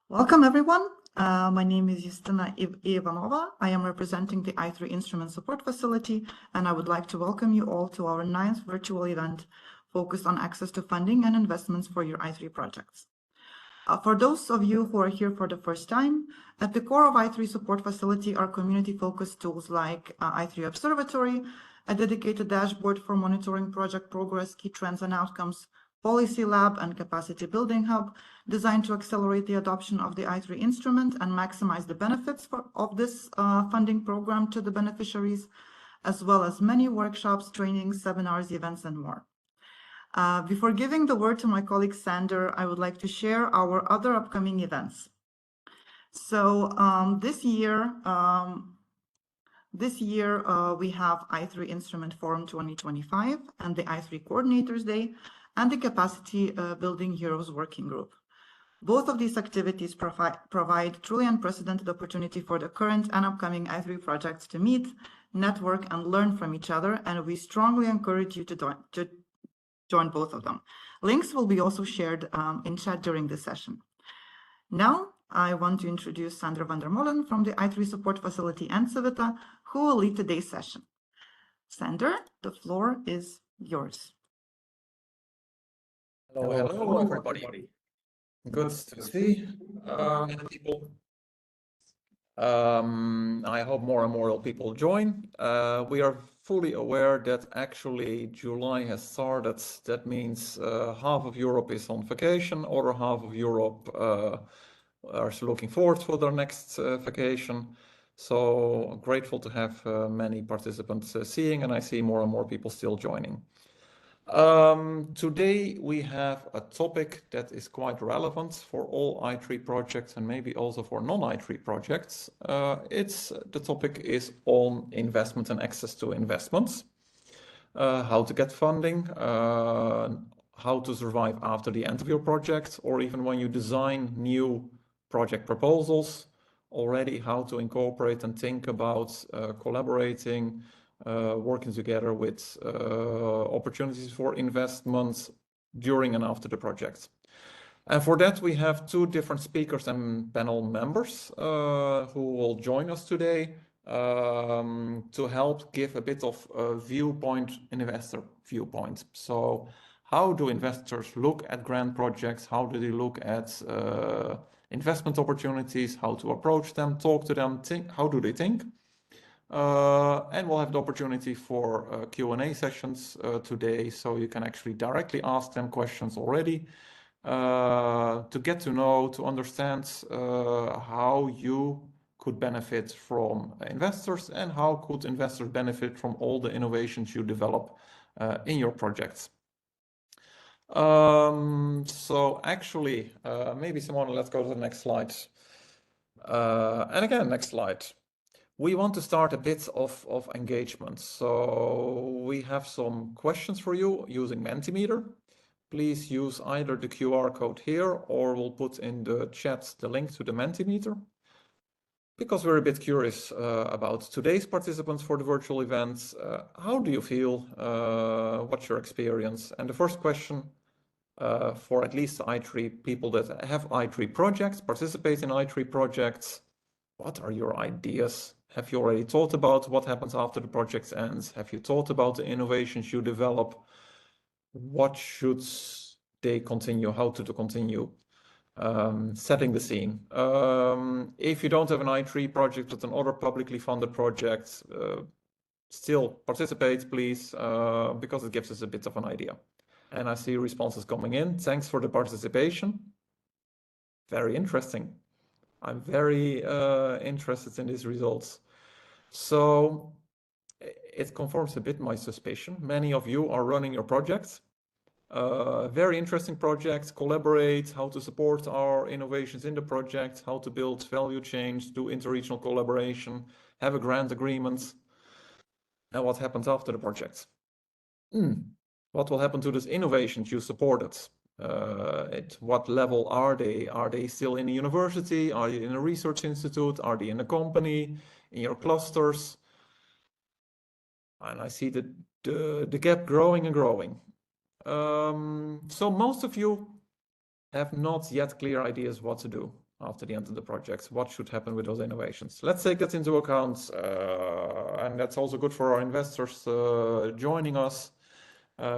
Welcome, everyone. My name is Justina Ivanova. I am representing the i3 Instrument Support Facility, and I would like to welcome you all to our 9th virtual event focused on access to funding and investments for your i3 projects. For those of you who are here for the first time, at the core of i3 Support Facility are community-focused tools like i3 Observatory, a dedicated dashboard for monitoring project progress, key trends and outcomes, Policy Lab, and Capacity Building Hub, designed to accelerate the adoption of the i3 instrument and maximize the benefits of this funding program to the beneficiaries, as well as many workshops, trainings, seminars, events, and more. Before giving the word to my colleague Sander, I would like to share our other upcoming events. So this year we have i3 Instrument Forum 2025 and the i3 Coordinators Day and the Capacity Building Heroes Working Group. Both of these activities provide truly unprecedented opportunity for the current and upcoming i3 projects to meet, network, and learn from each other, and we strongly encourage you to join both of them. Links will be also shared in chat during this session. Now, I want to introduce Sandra van der Molen from the i3 Support Facility and Civita, who will lead today's session. Sandra, the floor is yours. Hello, everybody. Good to see people. I hope more and more people join. We are fully aware that actually July has started. That means half of Europe is on vacation, other half of Europe are looking forward for their next vacation. So grateful to have many participants seeing, and I see more and more people still joining. Today we have a topic that is quite relevant for all i3 projects and maybe also for non-i3 projects. The topic is on investment and access to investments, how to get funding, how to survive after the end of your project, or even when you design new project proposals, already how to incorporate and think about collaborating, working together with opportunities for investments during and after the project. And for that, we have two different speakers and panel members who will join us today to help give a bit of a viewpoint, an investor viewpoint. So how do investors look at grant projects? How do they look at investment opportunities? How to approach them, talk to them, how do they think? And we'll have the opportunity for Q&A sessions today, so you can actually directly ask them questions already to get to know, to understand how you could benefit from investors and how could investors benefit from all the innovations you develop in your projects. So actually, maybe Simone, let's go to the next slide. And again, next slide. We want to start a bit of engagement. So we have some questions for you using Mentimeter. Please use either the QR code here or we'll put in the chat the link to the Mentimeter. Because we're a bit curious about today's participants for the virtual events. How do you feel? What's your experience? And the first question for at least i3 people that have i3 projects, participate in i3 projects, what are your ideas? Have you already thought about what happens after the project ends? Have you thought about the innovations you develop? What should they continue? How to continue? Setting the scene. If you don't have an i3 project but another publicly funded project, still participate, please, because it gives us a bit of an idea. And I see responses coming in. Thanks for the participation. Very interesting. I'm very interested in these results. So it confirms a bit my suspicion. Many of you are running your projects. Very interesting projects, collaborate, how to support our innovations in the project, how to build value chains, do interregional collaboration, have a grant agreement. And what happens after the project? What will happen to those innovations you supported? At what level are they? Are they still in a university? Are they in a research institute? Are they in a company, in your clusters? And I see the gap growing and growing. So most of you have not yet clear ideas what to do. after the end of the project? What should happen with those innovations? Let's take that into account, and that's also good for our investors joining us,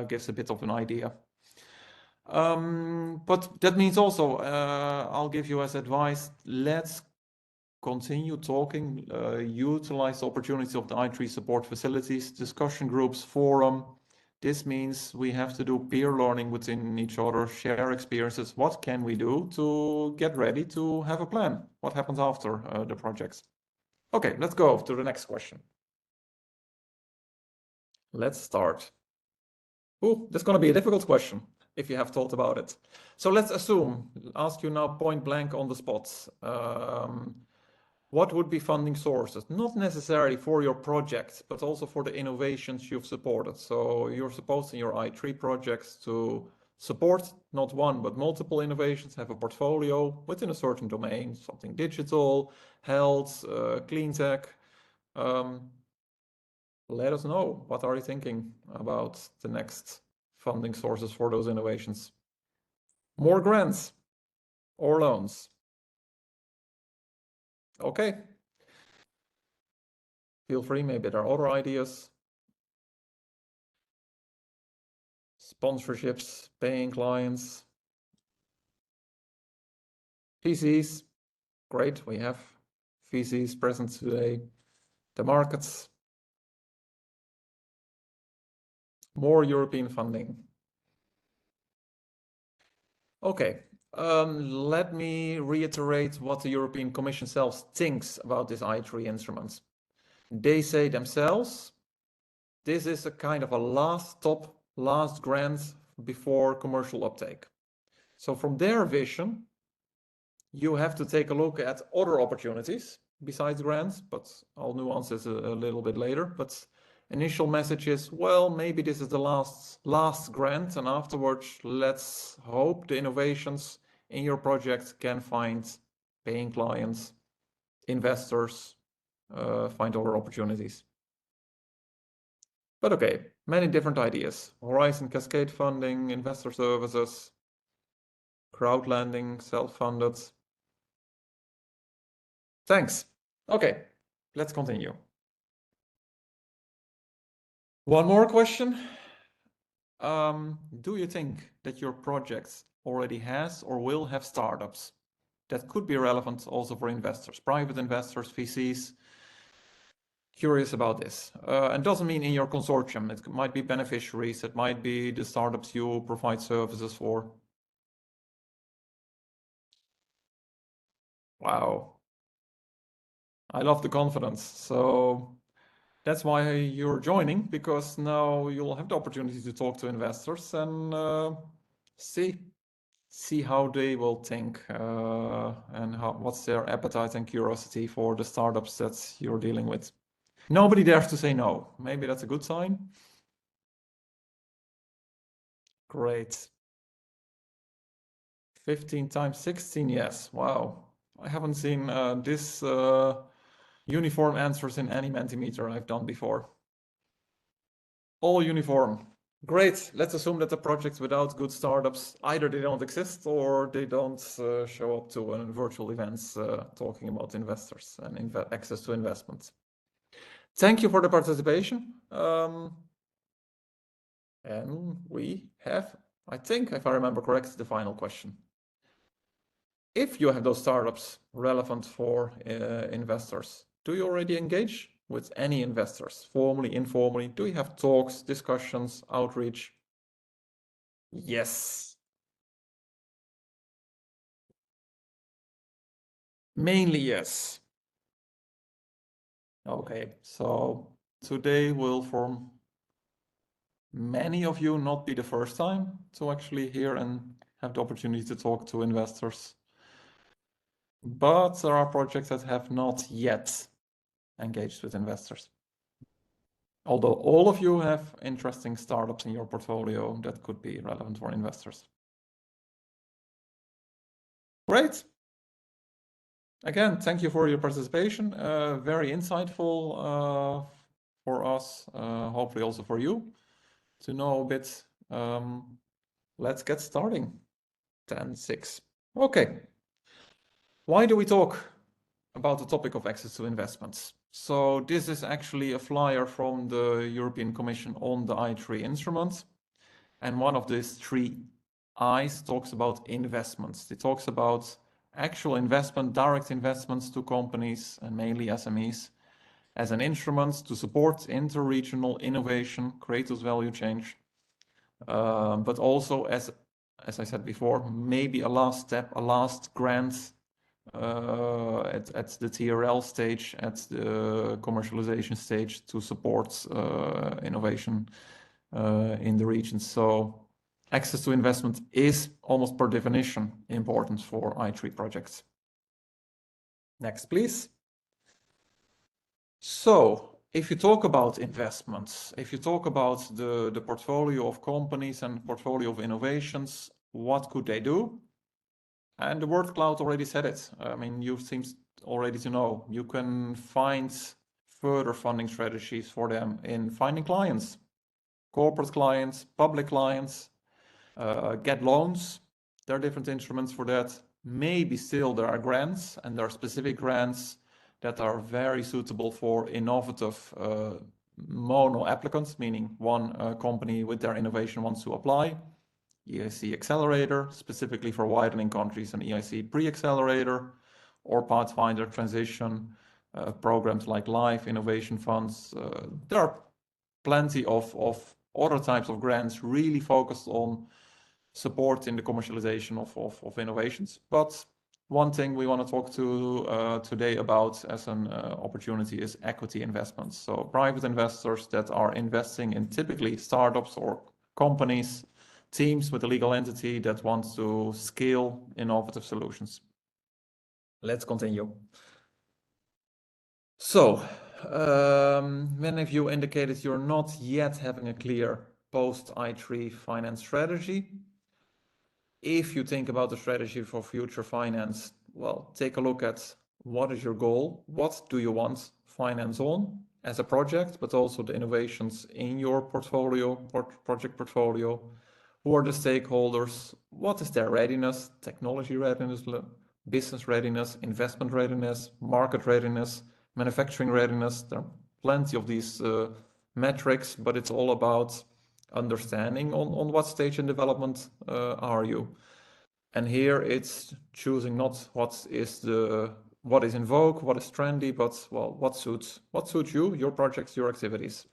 gives a bit of an idea. But that means also, I'll give you as advice, let's continue talking, utilize the opportunity of the i3 support facilities, discussion groups, forum. This means we have to do peer learning within each other, share experiences. What can we do to get ready to have a plan? What happens after the projects? Okay, let's go to the next question. Let's start. Oh, that's going to be a difficult question if you have thought about it. So let's ask you now point blank on the spot. What would be funding sources? Not necessarily for your project, but also for the innovations you've supported. So you're supposed in your i3 projects to support not one, but multiple innovations, have a portfolio within a certain domain, something digital, health, clean tech. Let us know, what are you thinking about the next funding sources for those innovations? More grants or loans? Okay. Feel free, maybe there are other ideas. Sponsorships, paying clients. VCs, great, we have VCs present today. The markets. More European funding. Okay, let me reiterate what the European Commission itself thinks about this i3 instruments. They say themselves, this is a kind of a last grant before commercial uptake. So from their vision, you have to take a look at other opportunities besides grants, but I'll nuance this a little bit later. But initial message is, well, maybe this is the last grant, and afterwards, let's hope the innovations in your project can find paying clients, investors, find other opportunities. But okay, many different ideas. Horizon Cascade funding, investor services, crowd lending, self-funded. Thanks. Okay, let's continue. One more question. Do you think that your project already has or will have startups that could be relevant also for investors, private investors, VCs? Curious about this. And doesn't mean in your consortium. It might be beneficiaries. It might be the startups you provide services for. Wow. I love the confidence. So that's why you're joining, because now you'll have the opportunity to talk to investors and see how they will think and what's their appetite and curiosity for the startups that you're dealing with. Nobody dares to say no. Maybe that's a good sign. Great. 15 times 16, yes. Wow. I haven't seen this uniform answers in any Mentimeter I've done before. All uniform. Great. Let's assume that the projects without good startups, either they don't exist or they don't show up to virtual events talking about investors and access to investments. Thank you for the participation. And we have, I think, if I remember correctly, the final question. If you have those startups relevant for investors, do you already engage with any investors, formally, informally? Do you have talks, discussions, outreach? Yes. Mainly yes. Okay, so today will, for many of you, not be the first time to actually hear and have the opportunity to talk to investors. But there are projects that have not yet engaged with investors. Although all of you have interesting startups in your portfolio that could be relevant for investors. Great. Again, thank you for your participation. Very insightful for us, hopefully also for you to know a bit. Let's get starting. 10:06. Okay. Why do we talk about the topic of access to investments? So this is actually a flyer from the European Commission on the I3 instrument. And one of these three I's talks about investments. It talks about actual investment, direct investments to companies and mainly SMEs as an instrument to support inter-regional innovation, create those value change, but also as I said before, maybe a last step, a last grant at the TRL stage, at the commercialization stage to support innovation in the region. So access to investment is almost per definition important for I3 projects. Next, please. So if you talk about investments, if you talk about the portfolio of companies and portfolio of innovations, what could they do? And the word cloud already said it. I mean, you seem already to know. You can find further funding strategies for them in finding clients, corporate clients, public clients, get loans. There are different instruments for that. Maybe still there are grants, and there are specific grants that are very suitable for innovative mono applicants, meaning one company with their innovation wants to apply. EIC Accelerator, specifically for widening countries, and EIC Pre-Accelerator, or Pathfinder Transition, programs like LIFE, Innovation Funds. There are plenty of other types of grants really focused on support in the commercialization of innovations. But one thing we want to talk to today about as an opportunity is equity investments. So private investors that are investing in typically startups or companies, teams with a legal entity that wants to scale innovative solutions. Let's continue. So, many of you indicated you're not yet having a clear post-I3 finance strategy. If you think about the strategy for future finance, well, take a look at what is your goal? What do you want finance on as a project, but also the innovations in your portfolio, project portfolio? Who are the stakeholders? What is their readiness, technology readiness, business readiness, investment readiness, market readiness, manufacturing readiness? There are plenty of these metrics, but it's all about understanding on what stage in development are you. And here it's choosing not what is in vogue, what is trendy, but well, what suits you, your projects, your activities.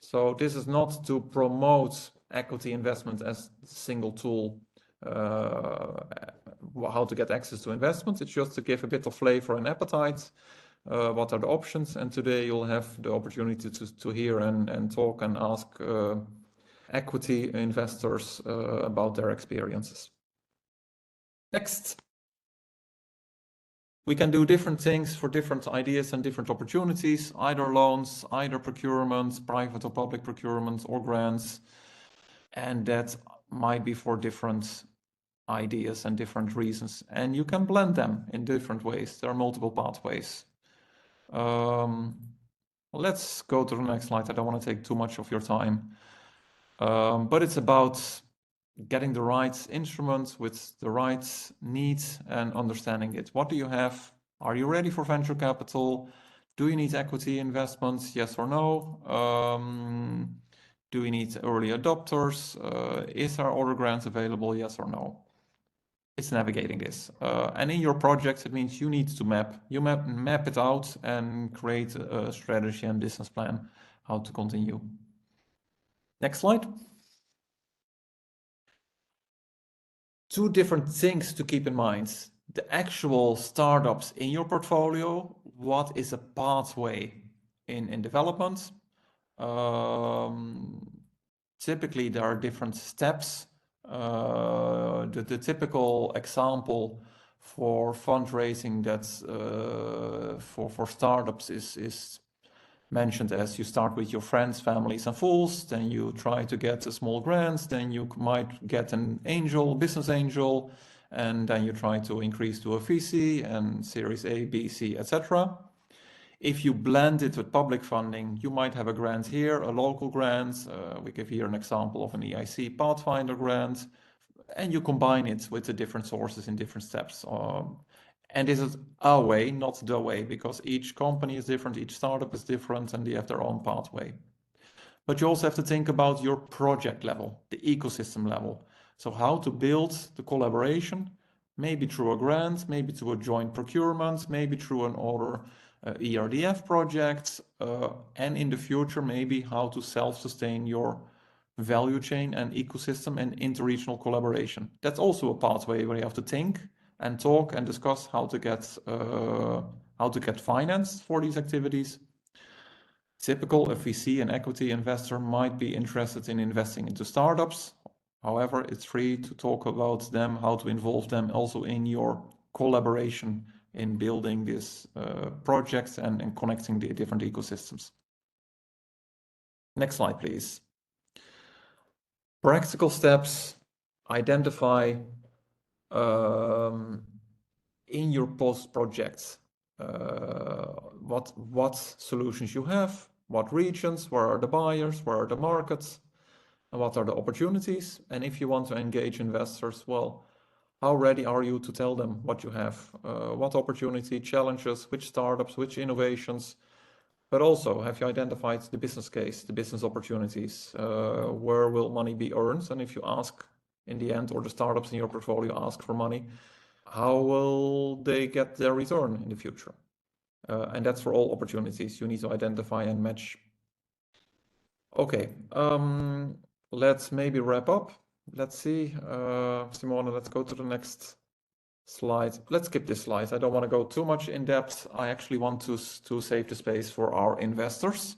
So this is not to promote equity investment as a single tool, how to get access to investment. It's just to give a bit of flavor and appetite. What are the options? And today you'll have the opportunity to hear and talk and ask equity investors about their experiences. Next. We can do different things for different ideas and different opportunities, either loans, either procurement, private or public procurement, or grants. And that might be for different ideas and different reasons. And you can blend them in different ways. There are multiple pathways. Let's go to the next slide. I don't want to take too much of your time. But it's about getting the right instrument with the right needs and understanding it. What do you have? Are you ready for venture capital? Do you need equity investments? Yes or no? Do you need early adopters? Is there other grants available? Yes or no? It's navigating this. And in your projects, it means you need to map it out and create a strategy and business plan how to continue. Next slide. Two different things to keep in mind. The actual startups in your portfolio, what is a pathway in development? Typically, there are different steps. The typical example for fundraising that's for startups is mentioned as you start with your friends, families, and fools, then you try to get a small grant, then you might get an angel, business angel, and then you try to increase to a VC and Series A, B, C, etc. If you blend it with public funding, you might have a grant here, a local grant. We give here an example of an EIC Pathfinder grant, and you combine it with the different sources in different steps. And this is a way, not the way, because each company is different, each startup is different, and they have their own pathway. But you also have to think about your project level, the ecosystem level. So how to build the collaboration, maybe through a grant, maybe through a joint procurement, maybe through an other ERDF project, and in the future, maybe how to self-sustain your value chain and ecosystem and interregional collaboration. That's also a pathway where you have to think and talk and discuss how to get finance for these activities. Typical, if we see an equity investor might be interested in investing into startups. However, it's free to talk about them, how to involve them also in your collaboration in building these projects and connecting the different ecosystems. Next slide, please. Practical steps, identify in your post projects what solutions you have, what regions, where are the buyers, where are the markets, and what are the opportunities. And if you want to engage investors, well, how ready are you to tell them what you have, what opportunity, challenges, which startups, which innovations, but also have you identified the business case, the business opportunities, where will money be earned? And if you ask in the end, or the startups in your portfolio ask for money, how will they get their return in the future? And that's for all opportunities. You need to identify and match. Okay, let's maybe wrap up. Let's see, Simone, let's go to the next slide. Let's skip this slide. I don't want to go too much in depth. I actually want to save the space for our investors.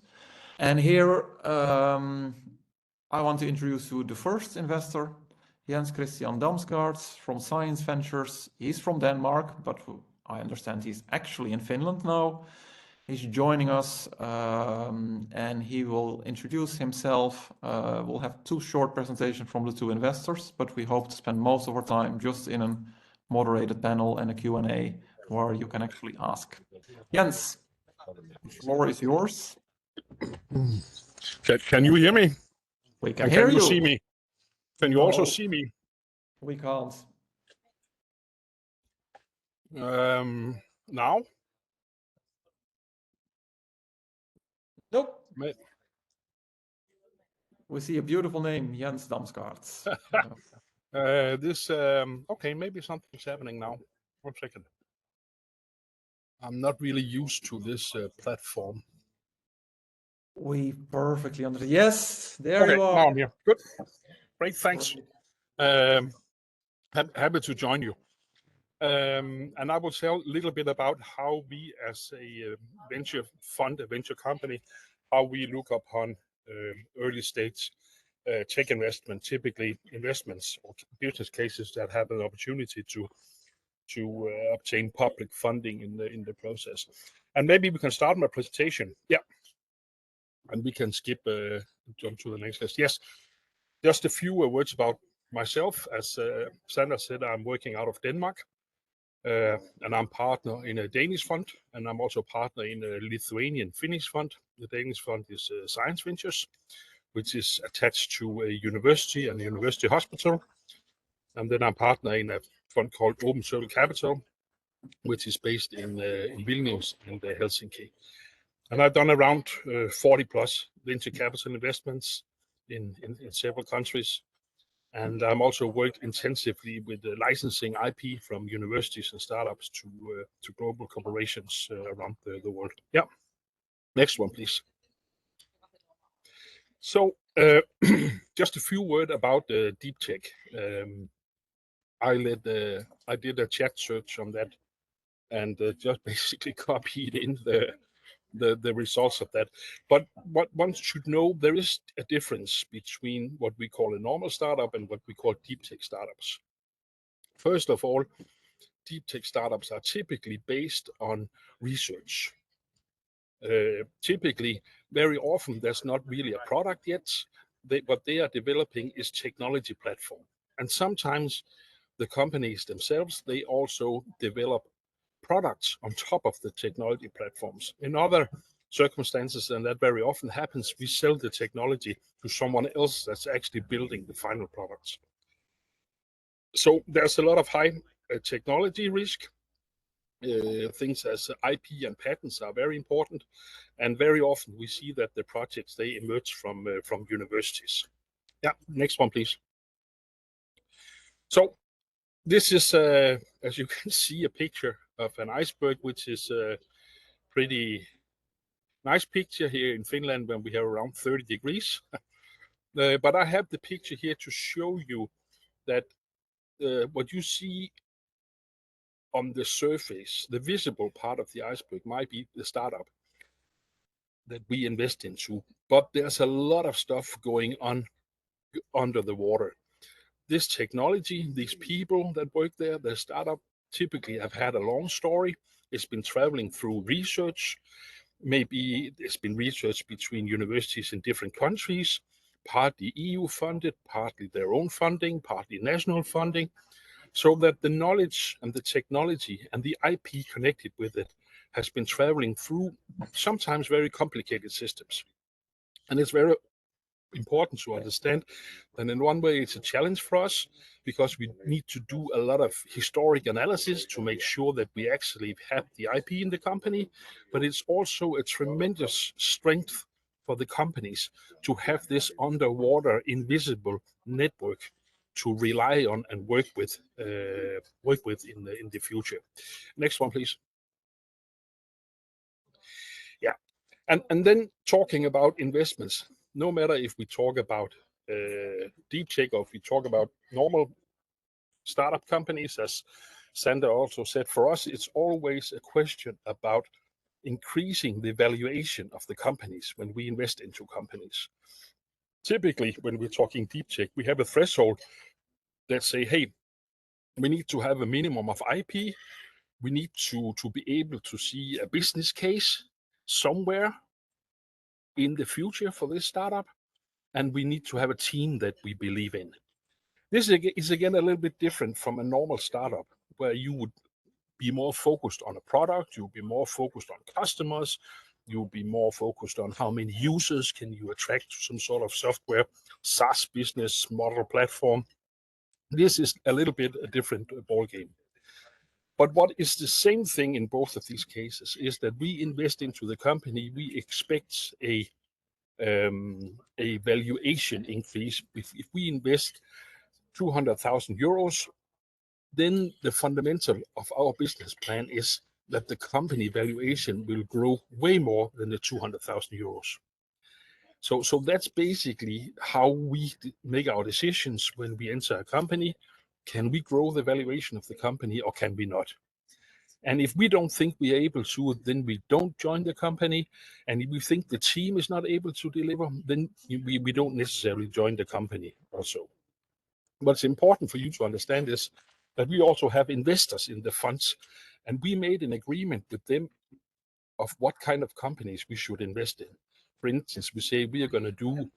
And here, I want to introduce you the first investor, Jens Christian Damsgaard from Science Ventures. He's from Denmark, but I understand he's actually in Finland now. He's joining us and he will introduce himself. We'll have 2 short presentations from the 2 investors, but we hope to spend most of our time just in a moderated panel and a Q&A where you can actually ask. Jens, the floor is yours. Can you hear me? We can hear you. Can you see me? Can you also see me? We can't. Now? Nope. We see a beautiful name, Jens Damsgaard. Okay, maybe something's happening now. 1 second. I'm not really used to this platform. We perfectly understand. Yes, there you are. Now I'm here. Good. Great, thanks. Happy to join you. And I will tell a little bit about how we as a venture fund, a venture company, how we look upon early stage tech investment, typically investments or business cases that have an opportunity to obtain public funding in the process. And maybe we can start my presentation. Yeah. And we can jump to the next list. Yes, just a few words about myself. As Sandra said, I'm working out of Denmark. And I'm partner in a Danish fund, and I'm also partner in a Lithuanian Finnish fund. The Danish fund is Science Ventures, which is attached to a university and a university hospital. And then I'm partner in a fund called Open Circle Capital, which is based in Vilnius and Helsinki. And I've done around 40 plus venture capital investments in several countries. And I'm also worked intensively with the licensing IP from universities and startups to global corporations around the world. Yeah. Next one, please. So just a few words about deep tech. I did a chat search on that and just basically copied in the results of that. But what one should know, there is a difference between what we call a normal startup and what we call deep tech startups. First of all, deep tech startups are typically based on research. Typically, very often, there's not really a product yet. What they are developing is technology platform. And sometimes the companies themselves, they also develop products on top of the technology platforms. In other circumstances, and that very often happens, we sell the technology to someone else that's actually building the final products. So there's a lot of high technology risk. things as IP and patents are very important, and very often we see that the projects they emerge from universities. Yeah, next one, please. So this is, as you can see, a picture of an iceberg, which is a pretty nice picture here in Finland when we have around 30 degrees. But I have the picture here to show you that what you see on the surface, the visible part of the iceberg, might be the startup that we invest into. But there's a lot of stuff going on under the water. This technology, these people that work there, the startup typically have had a long story. It's been traveling through research. Maybe there's been research between universities in different countries, partly EU funded, partly their own funding, partly national funding, so that the knowledge and the technology and the IP connected with it has been traveling through sometimes very complicated systems. And it's very important to understand that in one way it's a challenge for us because we need to do a lot of historic analysis to make sure that we actually have the IP in the company, but it's also a tremendous strength for the companies to have this underwater invisible network to rely on and work with in the future. Next one, please. Yeah, and then talking about investments, no matter if we talk about deep tech or if we talk about normal startup companies, as Sander also said, for us it's always a question about increasing the valuation of the companies when we invest into companies. Typically, when we're talking deep tech, we have a threshold that say, hey, we need to have a minimum of IP. We need to be able to see a business case somewhere in the future for this startup, and we need to have a team that we believe in. This is again a little bit different from a normal startup where you would be more focused on a product, you'll be more focused on customers, you'll be more focused on how many users can you attract to some sort of software, SaaS business model platform. This is a little bit a different ballgame. But what is the same thing in both of these cases is that we invest into the company, we expect a valuation increase. If we invest 200,000 euros, then the fundamental of our business plan is that the company valuation will grow way more than the 200,000 euros. So that's basically how we make our decisions when we enter a company. Can we grow the valuation of the company or can we not? And if we don't think we are able to, then we don't join the company. And if we think the team is not able to deliver, then we don't necessarily join the company also. What's important for you to understand is that we also have investors in the funds, and we made an agreement with them of what kind of companies we should invest in. For instance, we say we are going to do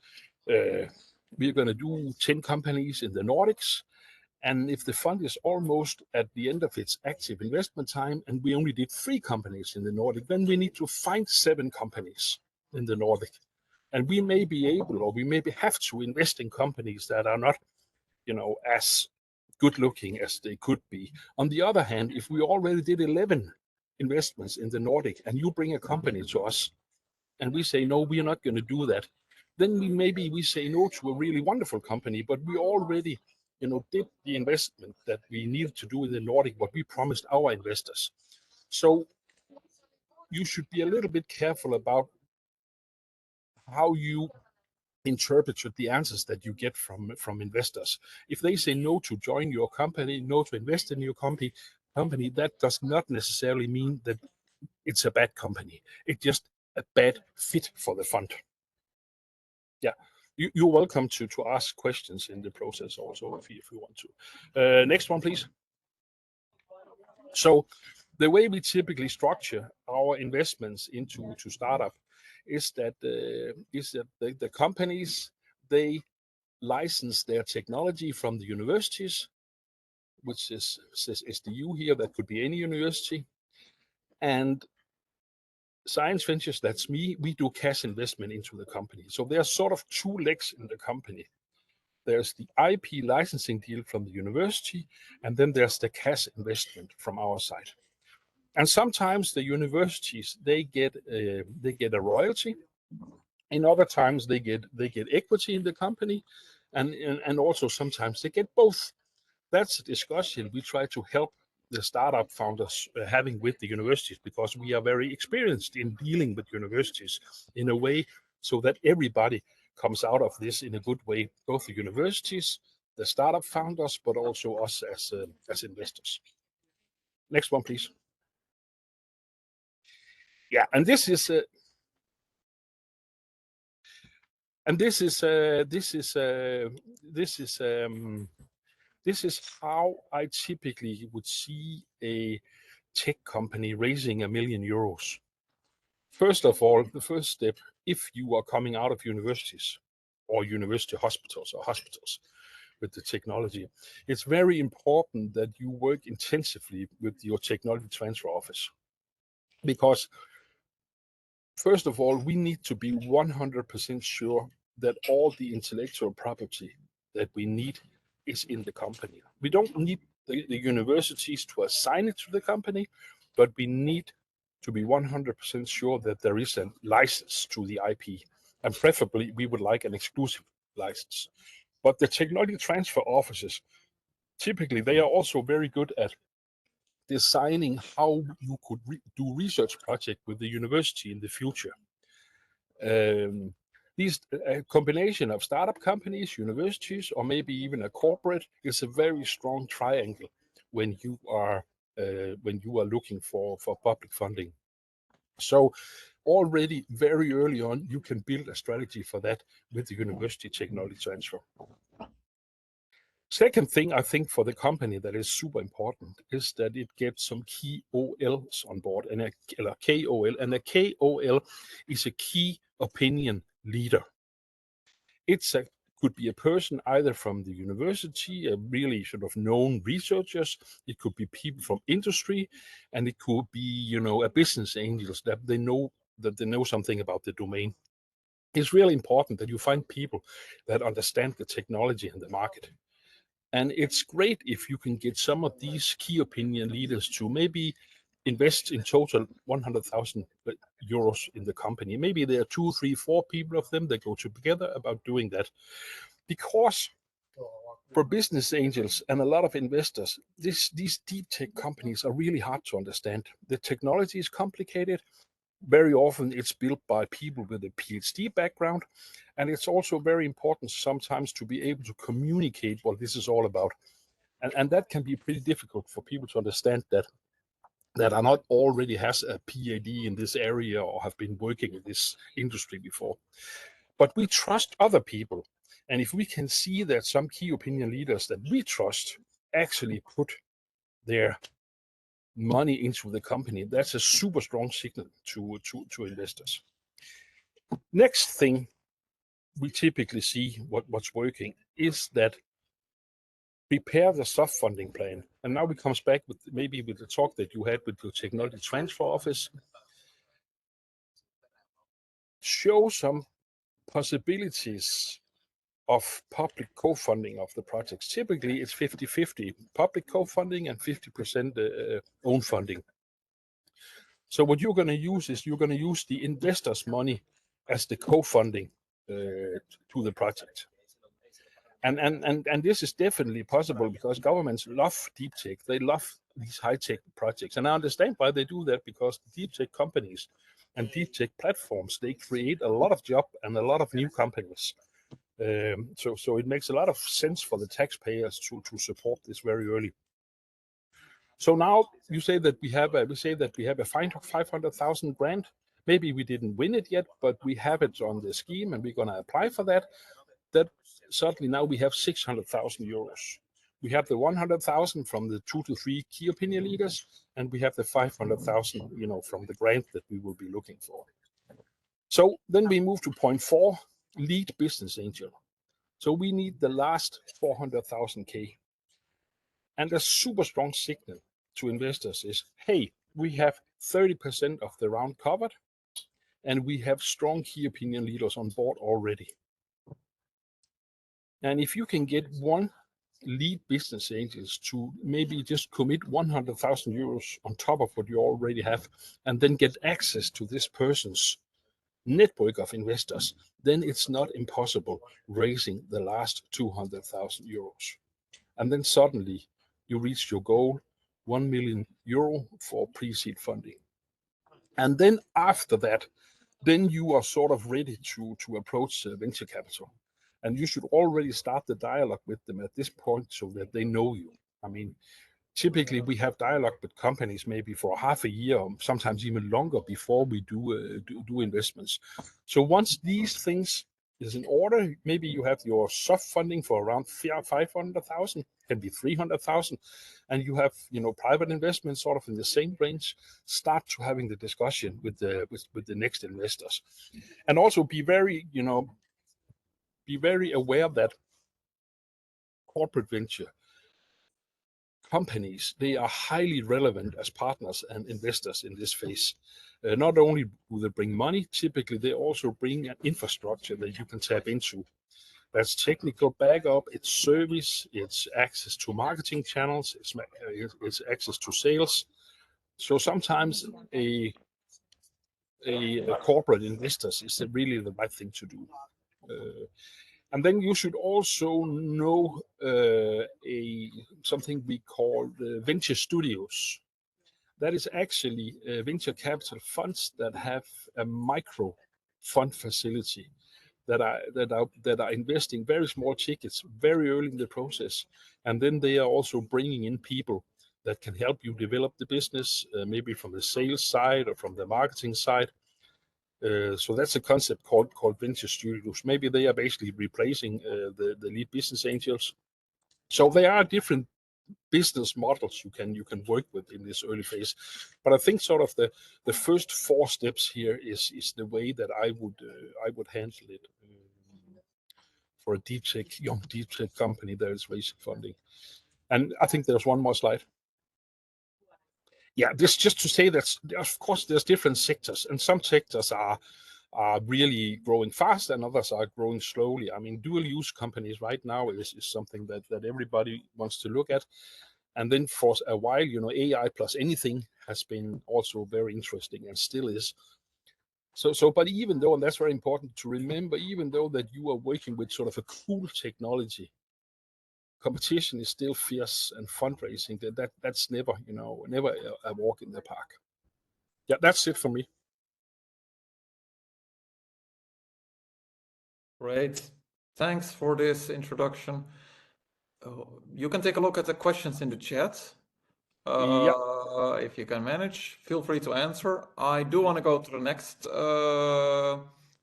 10 companies in the Nordics. And if the fund is almost at the end of its active investment time and we only did 3 companies in the Nordic, then we need to find 7 companies in the Nordic. And we may be able, or we maybe have to invest in companies that are not, as good looking as they could be. On the other hand, if we already did 11 investments in the Nordic and you bring a company to us and we say, no, we are not going to do that, then we say no to a really wonderful company, but we already did the investment that we needed to do in the Nordic, what we promised our investors. So you should be a little bit careful about how you interpret the answers that you get from investors. If they say no to join your company, no to invest in your company, that does not necessarily mean that it's a bad company. It's just a bad fit for the fund. Yeah. You're welcome to ask questions in the process also if you want to. Next one, please. So the way we typically structure our investments into startup is that the companies, they license their technology from the universities, which says SDU here, that could be any university. And Science Ventures, that's me, we do cash investment into the company. So there are sort of 2 legs in the company. There's the IP licensing deal from the university, and then there's the cash investment from our side. And sometimes the universities, they get a royalty. In other times they get equity in the company, and also sometimes they get both. That's a discussion we try to help the startup founders having with the universities, because we are very experienced in dealing with universities in a way so that everybody comes out of this in a good way, both the universities, the startup founders, but also us as investors. Next one, please. Yeah, and this is how I typically would see a tech company raising €1 million. First of all, the first step, if you are coming out of universities or university hospitals or hospitals with the technology, it's very important that you work intensively with your technology transfer office. Because first of all, we need to be 100% sure that all the intellectual property that we need is in the company. We don't need the universities to assign it to the company, but we need to be 100% sure that there is a license to the IP. And preferably, we would like an exclusive license. But the technology transfer offices, typically, they are also very good at designing how you could do research project with the university in the future. These combination of startup companies, universities, or maybe even a corporate is a very strong triangle when you are looking for public funding. So already very early on, you can build a strategy for that with the university technology transfer. Second thing I think for the company that is super important is that it gets some KOLs on board, and a KOL, and a KOL is a key opinion leader. Could be a person either from the university, a really sort of known researchers. It could be people from industry, and it could be a business angels that they know something about the domain. It's really important that you find people that understand the technology and the market. And it's great if you can get some of these key opinion leaders to maybe invest in total €100,000 in the company. Maybe there are 2, 3, 4 people of them that go together about doing that. Because for business angels and a lot of investors, these deep tech companies are really hard to understand. The technology is complicated. Very often it's built by people with a PhD background. And it's also very important sometimes to be able to communicate what this is all about. And that can be pretty difficult for people to understand that are not already has a PhD in this area or have been working in this industry before. But we trust other people. And if we can see that some key opinion leaders that we trust actually put their money into the company, that's a super strong signal to investors. Next thing we typically see what's working is that prepare the soft funding plan. And now we comes back with the talk that you had with your technology transfer office. Show some possibilities of public co-funding of the projects. Typically, it's 50-50 public co-funding and 50% own funding. So what you're going to use is you're going to use the investors' money as the co-funding to the project. And this is definitely possible because governments love deep tech. They love these high-tech projects. And I understand why they do that, because deep tech companies and deep tech platforms, they create a lot of jobs and a lot of new companies. So it makes a lot of sense for the taxpayers to support this very early. So now you say that we have a 500,000 grant. Maybe we didn't win it yet, but we have it on the scheme and we're going to apply for that. That certainly now we have €600,000. We have the 100,000 from the 2 to 3 key opinion leaders, and we have the 500,000, from the grant that we will be looking for. So then we move to point 4, lead business angel. So we need the last 400,000 K. And a super strong signal to investors is, hey, we have 30% of the round covered, and we have strong key opinion leaders on board already. And if you can get one lead business angels to maybe just commit 100,000 euros on top of what you already have, and then get access to this person's network of investors, then it's not impossible raising the last 200,000 euros. And then suddenly you reach your goal, 1 million euro for pre-seed funding. And then after that, then you are sort of ready to approach venture capital. And you should already start the dialogue with them at this point so that they know you. I mean, typically we have dialogue with companies maybe for half a year, or sometimes even longer before we do investments. So once these things is in order, maybe you have your soft funding for around 500,000, can be 300,000, and you have private investment sort of in the same range. Start to having the discussion with the next investors, and also be very aware that corporate venture companies, they are highly relevant as partners and investors in this phase. Not only do they bring money, typically they also bring an infrastructure that you can tap into. That's technical backup, it's service, it's access to marketing channels, it's access to sales. So sometimes a corporate investors is really the right thing to do. And then you should also know something we call venture studios. That is actually venture capital funds that have a micro fund facility that are investing very small tickets very early in the process, and then they are also bringing in people that can help you develop the business, maybe from the sales side or from the marketing side. So that's a concept called venture studios. Maybe they are basically replacing the lead business angels. So there are different business models you can work with in this early phase. But I think sort of the first 4 steps here is the way that I would handle it for a young deep tech company that is raising funding. And I think there's one more slide. Yeah, this just to say that of course there's different sectors, and some sectors are really growing fast and others are growing slowly. I mean, dual use companies right now is something that everybody wants to look at. And then for a while, AI plus anything has been also very interesting and still is. So, but even though, and that's very important to remember, even though that you are working with sort of a cool technology, competition is still fierce, and fundraising that's never a walk in the park. Yeah, that's it for me. Great. Thanks for this introduction. You can take a look at the questions in the chat. If you can manage, feel free to answer. I do want to go to the next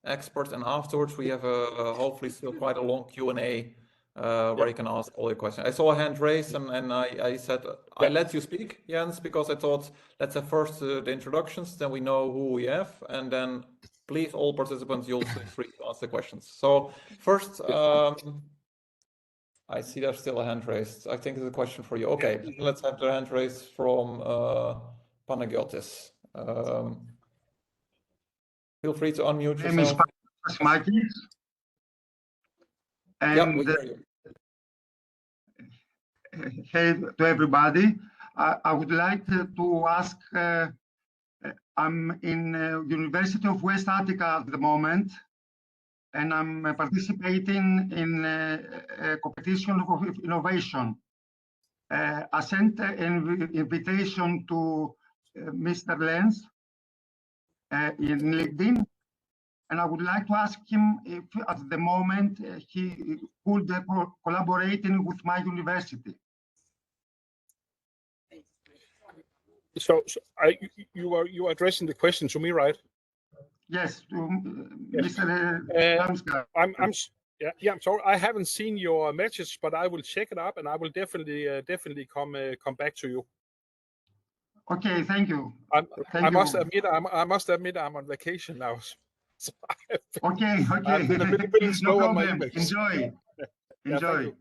expert, and afterwards we have hopefully still quite a long Q&A where you can ask all your questions. I saw a hand raised, and I said I let you speak, Jens, because I thought let's have first the introductions, then we know who we have, and then please, all participants, you'll feel free to ask the questions. So first, I see there's still a hand raised. I think it's a question for you. Okay, let's have the hand raised from Panagiotis. Feel free to unmute yourself. My name is Panagiotis. Yeah, we hear you. Hey to everybody. I would like to ask, I'm in University of West Attica at the moment, and I'm participating in a competition of innovation. I sent an invitation to Mr. Lenz in LinkedIn, and I would like to ask him if at the moment he could collaborating with my university. So you are addressing the question to me, right? Yes, to Yes. Mr. Damsgaard. I'm sorry, I haven't seen your message, but I will check it up, and I will definitely come back to you. Okay, thank you. I must admit I'm on vacation now. So Okay. I've been a bit slow No on my problem. emails. Enjoy. Thank you.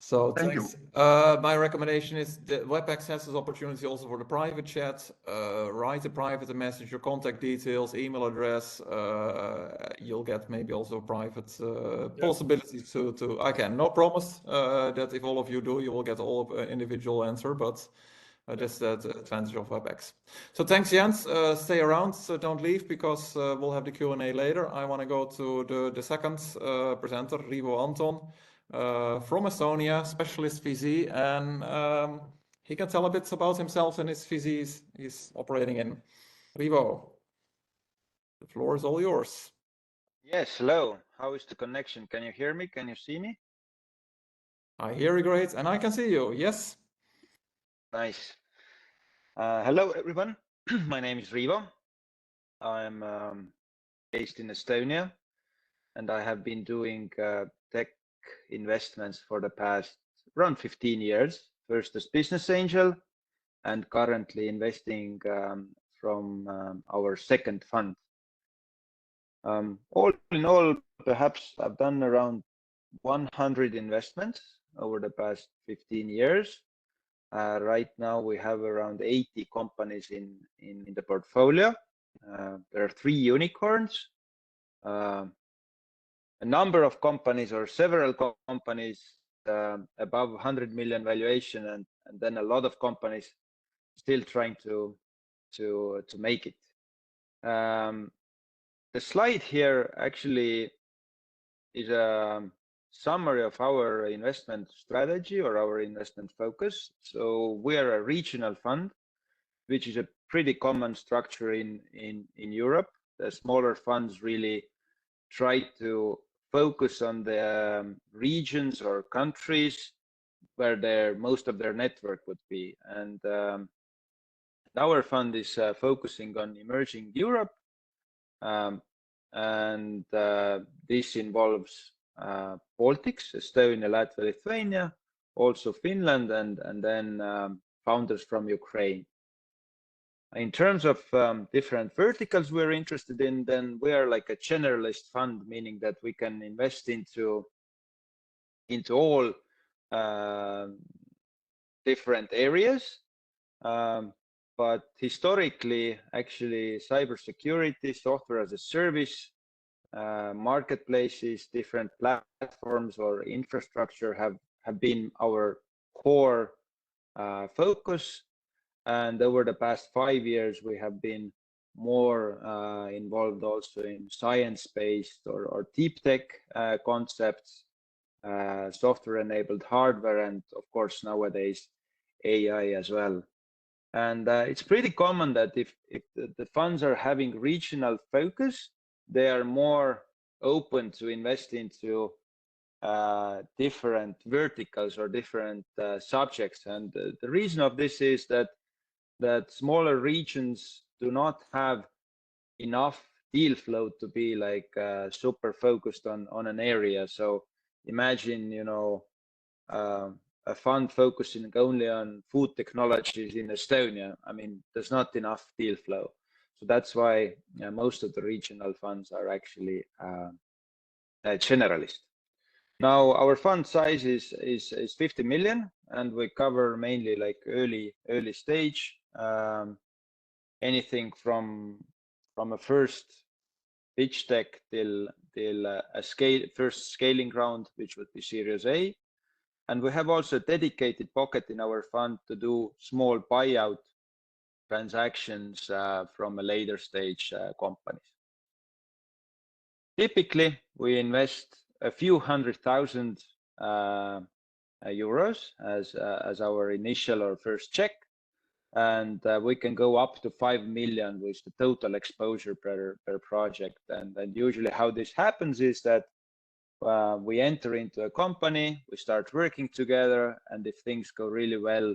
So Thank you. thanks. My recommendation is the WebEx has this opportunity also for the private chat. Write a private message, your contact details, email address. You'll get maybe also private possibilities to. Again, no promise that if all of you do, you will get all individual answer, but that's the advantage of WebEx. So thanks, Jens. Stay around, so don't leave because we'll have the Q&A later. I want to go to the second presenter, Rivo Anton. From Estonia, specialist VC, and he can tell a bit about himself and his VCs he's operating in. Rivo, the floor is all yours. Yes, hello. How is the connection? Can you hear me? Can you see me? I hear you great, and I can see you. Yes. Nice. Hello, everyone. My name is Rivo. I'm based in Estonia, and I have been doing tech investments for the past around 15 years, first as business angel and currently investing from our second fund. All in all, perhaps I've done around 100 investments over the past 15 years. Right now we have around 80 companies in the portfolio. There are 3 unicorns. A number of companies or several companies above 100 million valuation, and then a lot of companies still trying to make it. The slide here actually is a summary of our investment strategy or our investment focus. So we are a regional fund, which is a pretty common structure in Europe. The smaller funds really try to focus on the regions or countries where most of their network would be. And our fund is focusing on emerging Europe. And this involves Baltics, Estonia, Latvia, Lithuania, also Finland, and then founders from Ukraine. In terms of different verticals we're interested in, then we are like a generalist fund, meaning that we can invest into all different areas. But historically, actually, cybersecurity, software as a service, marketplaces, different platforms or infrastructure have been our core focus. And over the past 5 years, we have been more involved also in science-based or deep tech concepts, software-enabled hardware, and of course, nowadays, AI as well. And it's pretty common that if the funds are having regional focus, they are more open to invest into different verticals or different subjects. And the reason of this is that smaller regions do not have enough deal flow to be like super focused on an area. So imagine, a fund focusing only on food technologies in Estonia. I mean, there's not enough deal flow. So that's why most of the regional funds are actually generalist. Now, our fund size is 50 million, and we cover mainly like early stage, anything from a first pitch deck till a first scaling round, which would be Series A. And we have also a dedicated pocket in our fund to do small buyout transactions from a later stage companies. Typically, we invest a few €100,000 as our initial or first check, and we can go up to 5 million with the total exposure per project. And usually how this happens is that we enter into a company, we start working together, and if things go really well,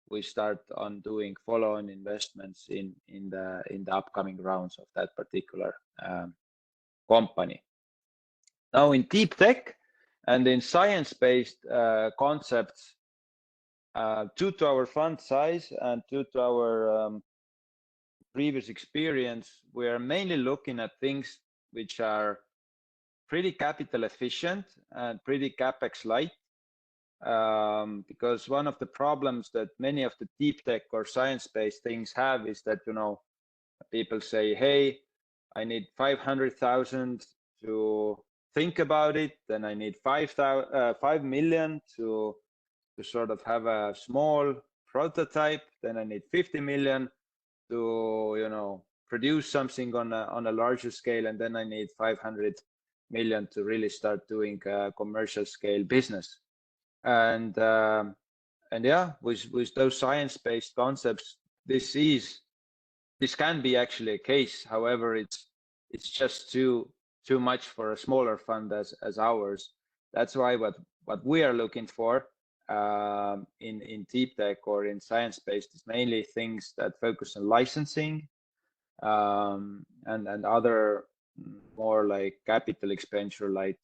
we start on doing follow-on investments in the upcoming rounds of that particular company. Now, in deep tech and in science-based concepts, due to our fund size and due to our previous experience, we are mainly looking at things which are pretty capital efficient and pretty capex light. because one of the problems that many of the deep tech or science-based things have is that, people say, hey, I need 500,000 to think about it, then I need 5 million to sort of have a small prototype, then I need 50 million to produce something on a larger scale, and then I need 500 million to really start doing commercial scale business. And yeah, with those science-based concepts, this can be actually a case. However, it's just too much for a smaller fund as ours. That's why what we are looking for in deep tech or in science-based is mainly things that focus on licensing and other more like capital expenditure light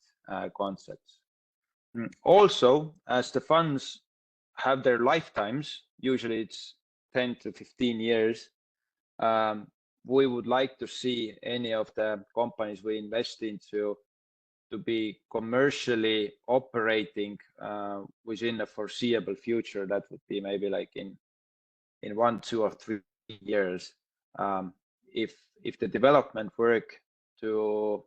concepts. Also, as the funds have their lifetimes, usually it's 10 to 15 years, we would like to see any of the companies we invest into to be commercially operating within a foreseeable future. That would be maybe like in 1, 2, or 3 years. If the development work to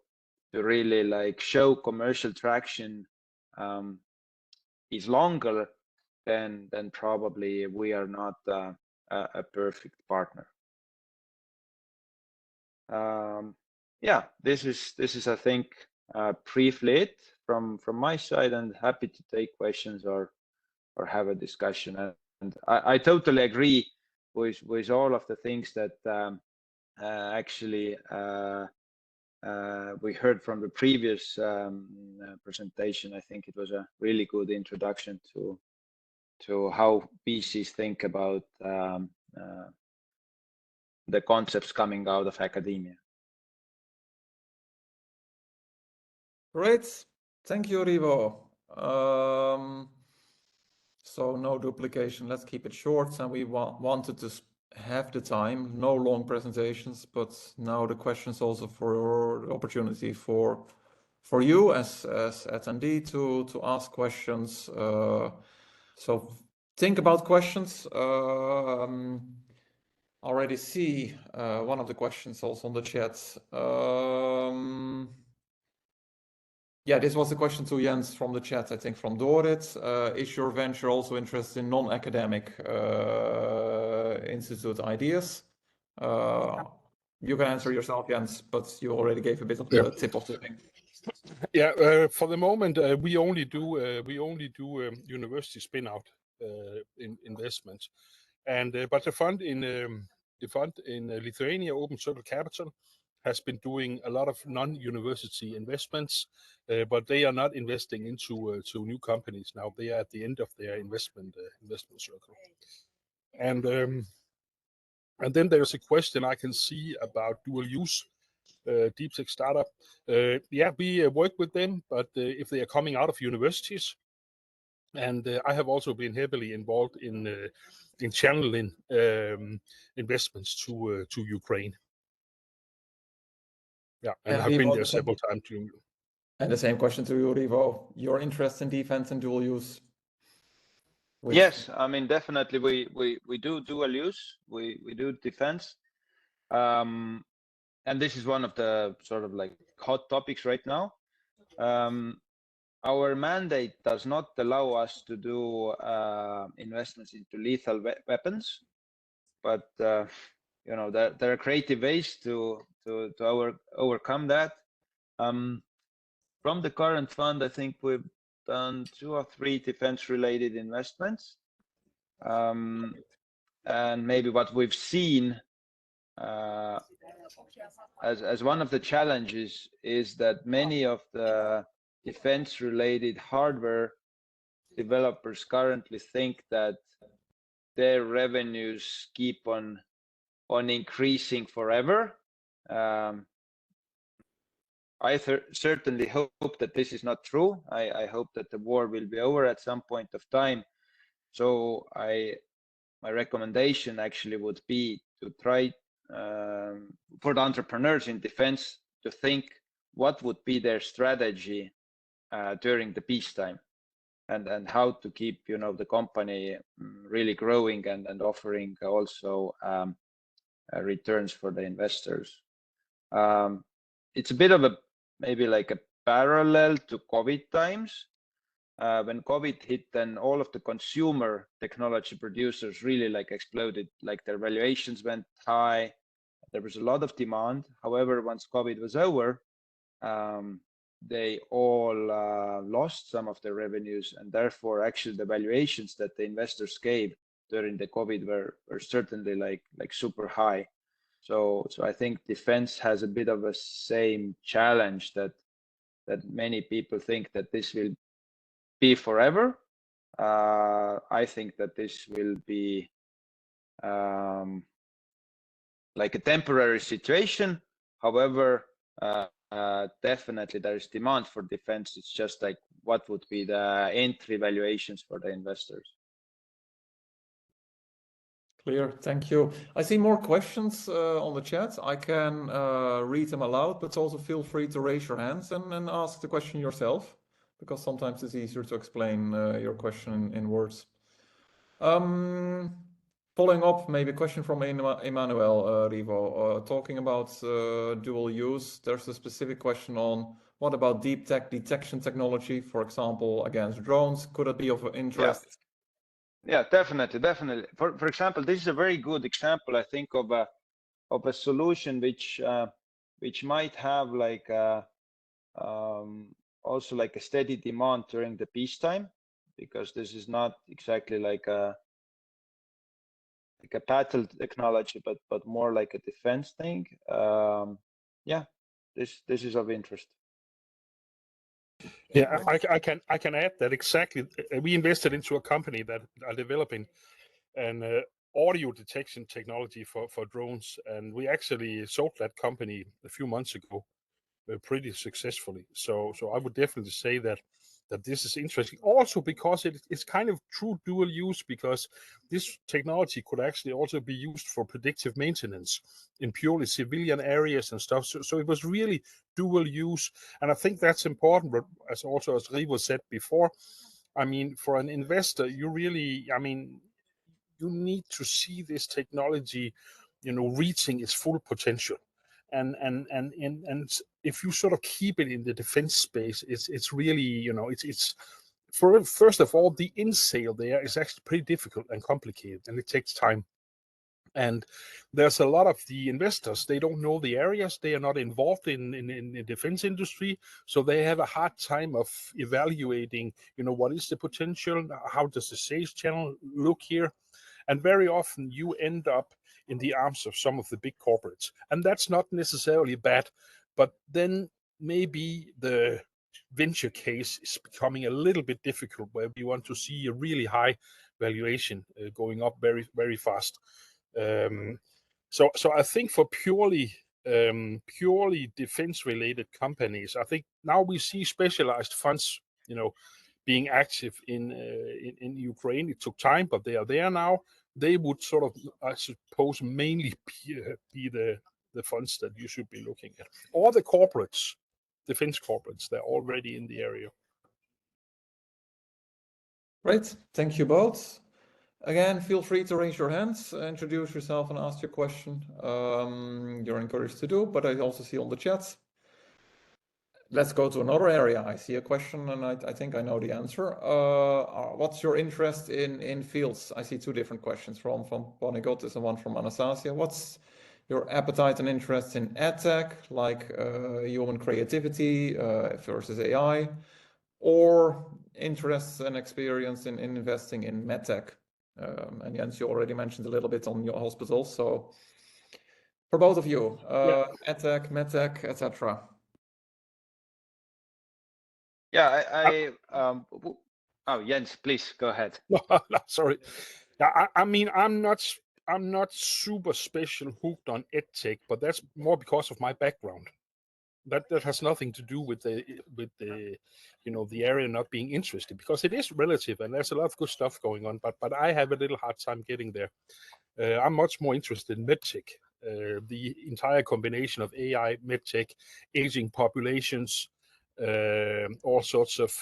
really like show commercial traction is longer, then probably we are not a perfect partner. Yeah, this is I think briefly it from my side, and happy to take questions or have a discussion. And I totally agree with all of the things that actually we heard from the previous presentation. I think it was a really good introduction to how VCs think about the concepts coming out of academia. Great, thank you, Rivo. So no duplication, let's keep it short, and we wanted to have the time, no long presentations, but now the questions also for opportunity for you as attendee to ask questions. So think about questions. Already see one of the questions also on the chat. Yeah, this was a question to Jens from the chat, I think from Dorit. Is your venture also interested in non-academic institute ideas? You can answer yourself, Jens, but you already gave a bit of the tip of the thing. Yeah, for the moment, we only do university spin-out investments, and but the fund in Lithuania, Open Circle Capital, has been doing a lot of non-university investments, but they are not investing into new companies now. They are at the end of their investment circle, and then there's a question I can see about dual use. Deep tech startup. Yeah, we work with them, but if they are coming out of universities, and I have also been heavily involved in channeling investments to Ukraine. Yeah, and I've been there several times too. And the same question to you, Rivo. Your interest in defense and dual use? Yes, I mean, definitely we do dual use. We do defense. And this is one of the sort of like hot topics right now. Our mandate does not allow us to do investments into lethal weapons, but there are creative ways to overcome that. From the current fund, I think we've done 2 or 3 defense-related investments, and maybe what we've seen as one of the challenges is that many of the defense-related hardware developers currently think that their revenues keep on increasing forever. I certainly hope that this is not true. I hope that the war will be over at some point of time. So my recommendation actually would be to try for the entrepreneurs in defense to think what would be their strategy during the peacetime. and how to keep the company really growing and offering also returns for the investors. It's a bit of a maybe like a parallel to COVID times. When COVID hit, then all of the consumer technology producers really like exploded, like their valuations went high. There was a lot of demand. However, once COVID was over, they all lost some of their revenues, and therefore actually the valuations that the investors gave during the COVID were certainly like super high. So I think defense has a bit of a same challenge that many people think that this will be forever. I think that this will be like a temporary situation. However, definitely there is demand for defense. It's just like what would be the entry valuations for the investors. Clear, thank you. I see more questions on the chat. I can read them aloud, but also feel free to raise your hands and ask the question yourself, because sometimes it's easier to explain your question in words. Following up, maybe a question from Emmanuel Rivo, talking about dual use. There's a specific question on what about deep tech detection technology, for example, against drones? Could it be of interest? Yeah, definitely. For example, this is a very good example, I think, of a solution which might have like also like a steady demand during the peacetime, because this is not exactly like a battle technology, but more like a defense thing. Yeah, this is of interest. Yeah, I can add that exactly. We invested into a company that are developing an audio detection technology for drones, and we actually sold that company a few months ago pretty successfully. So I would definitely say that this is interesting, also because it's kind of true dual use, because this technology could actually also be used for predictive maintenance in purely civilian areas and stuff. So it was really dual use, and I think that's important. But as Rivo said before, I mean, for an investor, you really, I mean, you need to see this technology, reaching its full potential. And if you sort of keep it in the defense space, it's really, it's first of all, the in sale there is actually pretty difficult and complicated, and it takes time. And there's a lot of the investors, they don't know the areas, they are not involved in the defense industry, so they have a hard time of evaluating, what is the potential, how does the sales channel look here, and very often you end up in the arms of some of the big corporates, and that's not necessarily bad, but then maybe the venture case is becoming a little bit difficult, where we want to see a really high valuation going up very, very fast. So I think for purely defense related companies, I think now we see specialized funds, being active in Ukraine. It took time, but they are there now. They would sort of, I suppose, mainly be the funds that you should be looking at, or the corporates, defense corporates. They're already in the area. Great, thank you both. Again, feel free to raise your hands, introduce yourself and ask your question. You're encouraged to do, but I also see on the chat. Let's go to another area. I see a question and I think I know the answer. What's your interest in fields? I see two different questions, from Ponigotis and one from Anastasia. What's your appetite and interest in edtech, like human creativity versus AI, or interests and experience in investing in medtech? And Jens, you already mentioned a little bit on your hospital. So for both of you, edtech, medtech, etc. Yeah, oh, Jens, please go ahead. No, sorry. Yeah, I mean, I'm not super special hooked on edtech, but that's more because of my background. That has nothing to do with the the area not being interested, because it is relative and there's a lot of good stuff going on, but I have a little hard time getting there. I'm much more interested in medtech, the entire combination of AI, medtech, aging populations, all sorts of,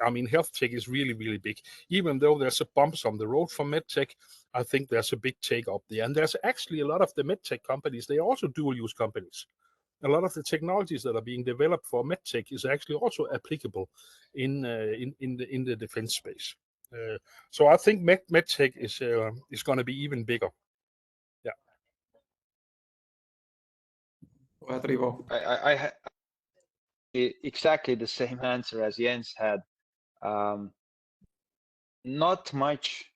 I mean, health tech is really, really big. Even though there's a bumps on the road for medtech, I think there's a big take up there. And there's actually a lot of the medtech companies, they are also dual use companies. A lot of the technologies that are being developed for medtech is actually also applicable in the defense space. So I think medtech is going to be even bigger. Yeah. Go ahead, Rivo. I exactly the same answer as Jens had. Not much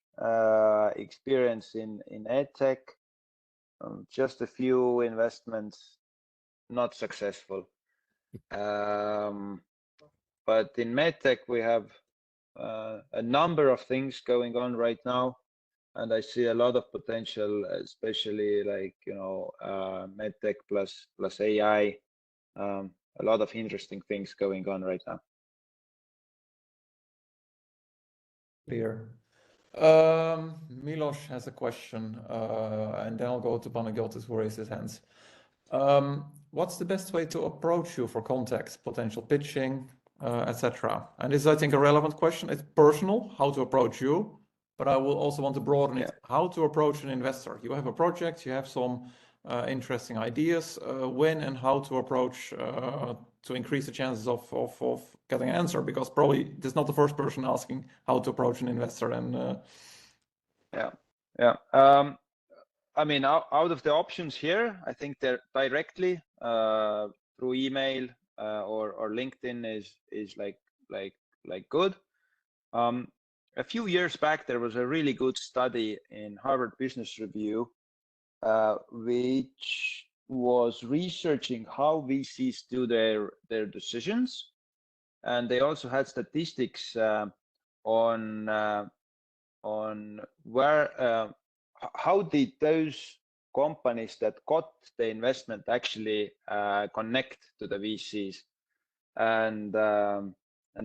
experience in edtech, just a few investments, not successful. But in medtech, we have a number of things going on right now, and I see a lot of potential, especially like medtech plus AI. A lot of interesting things going on right now. Clear. Milos has a question, and then I'll go to Panagiotis, who raised his hands. What's the best way to approach you for contacts, potential pitching, etc.? And this is, I think, a relevant question. It's personal, how to approach you, but I will also want to broaden it. How to approach an investor. You have a project, you have some interesting ideas, when and how to approach to increase the chances of getting an answer, because probably this is not the first person asking how to approach an investor. And I mean, out of the options here, I think they're directly through email or LinkedIn is like good. A few years back, there was a really good study in Harvard Business Review, which was researching how VCs do their decisions, and they also had statistics on where how did those companies that got the investment actually connect to the VCs, and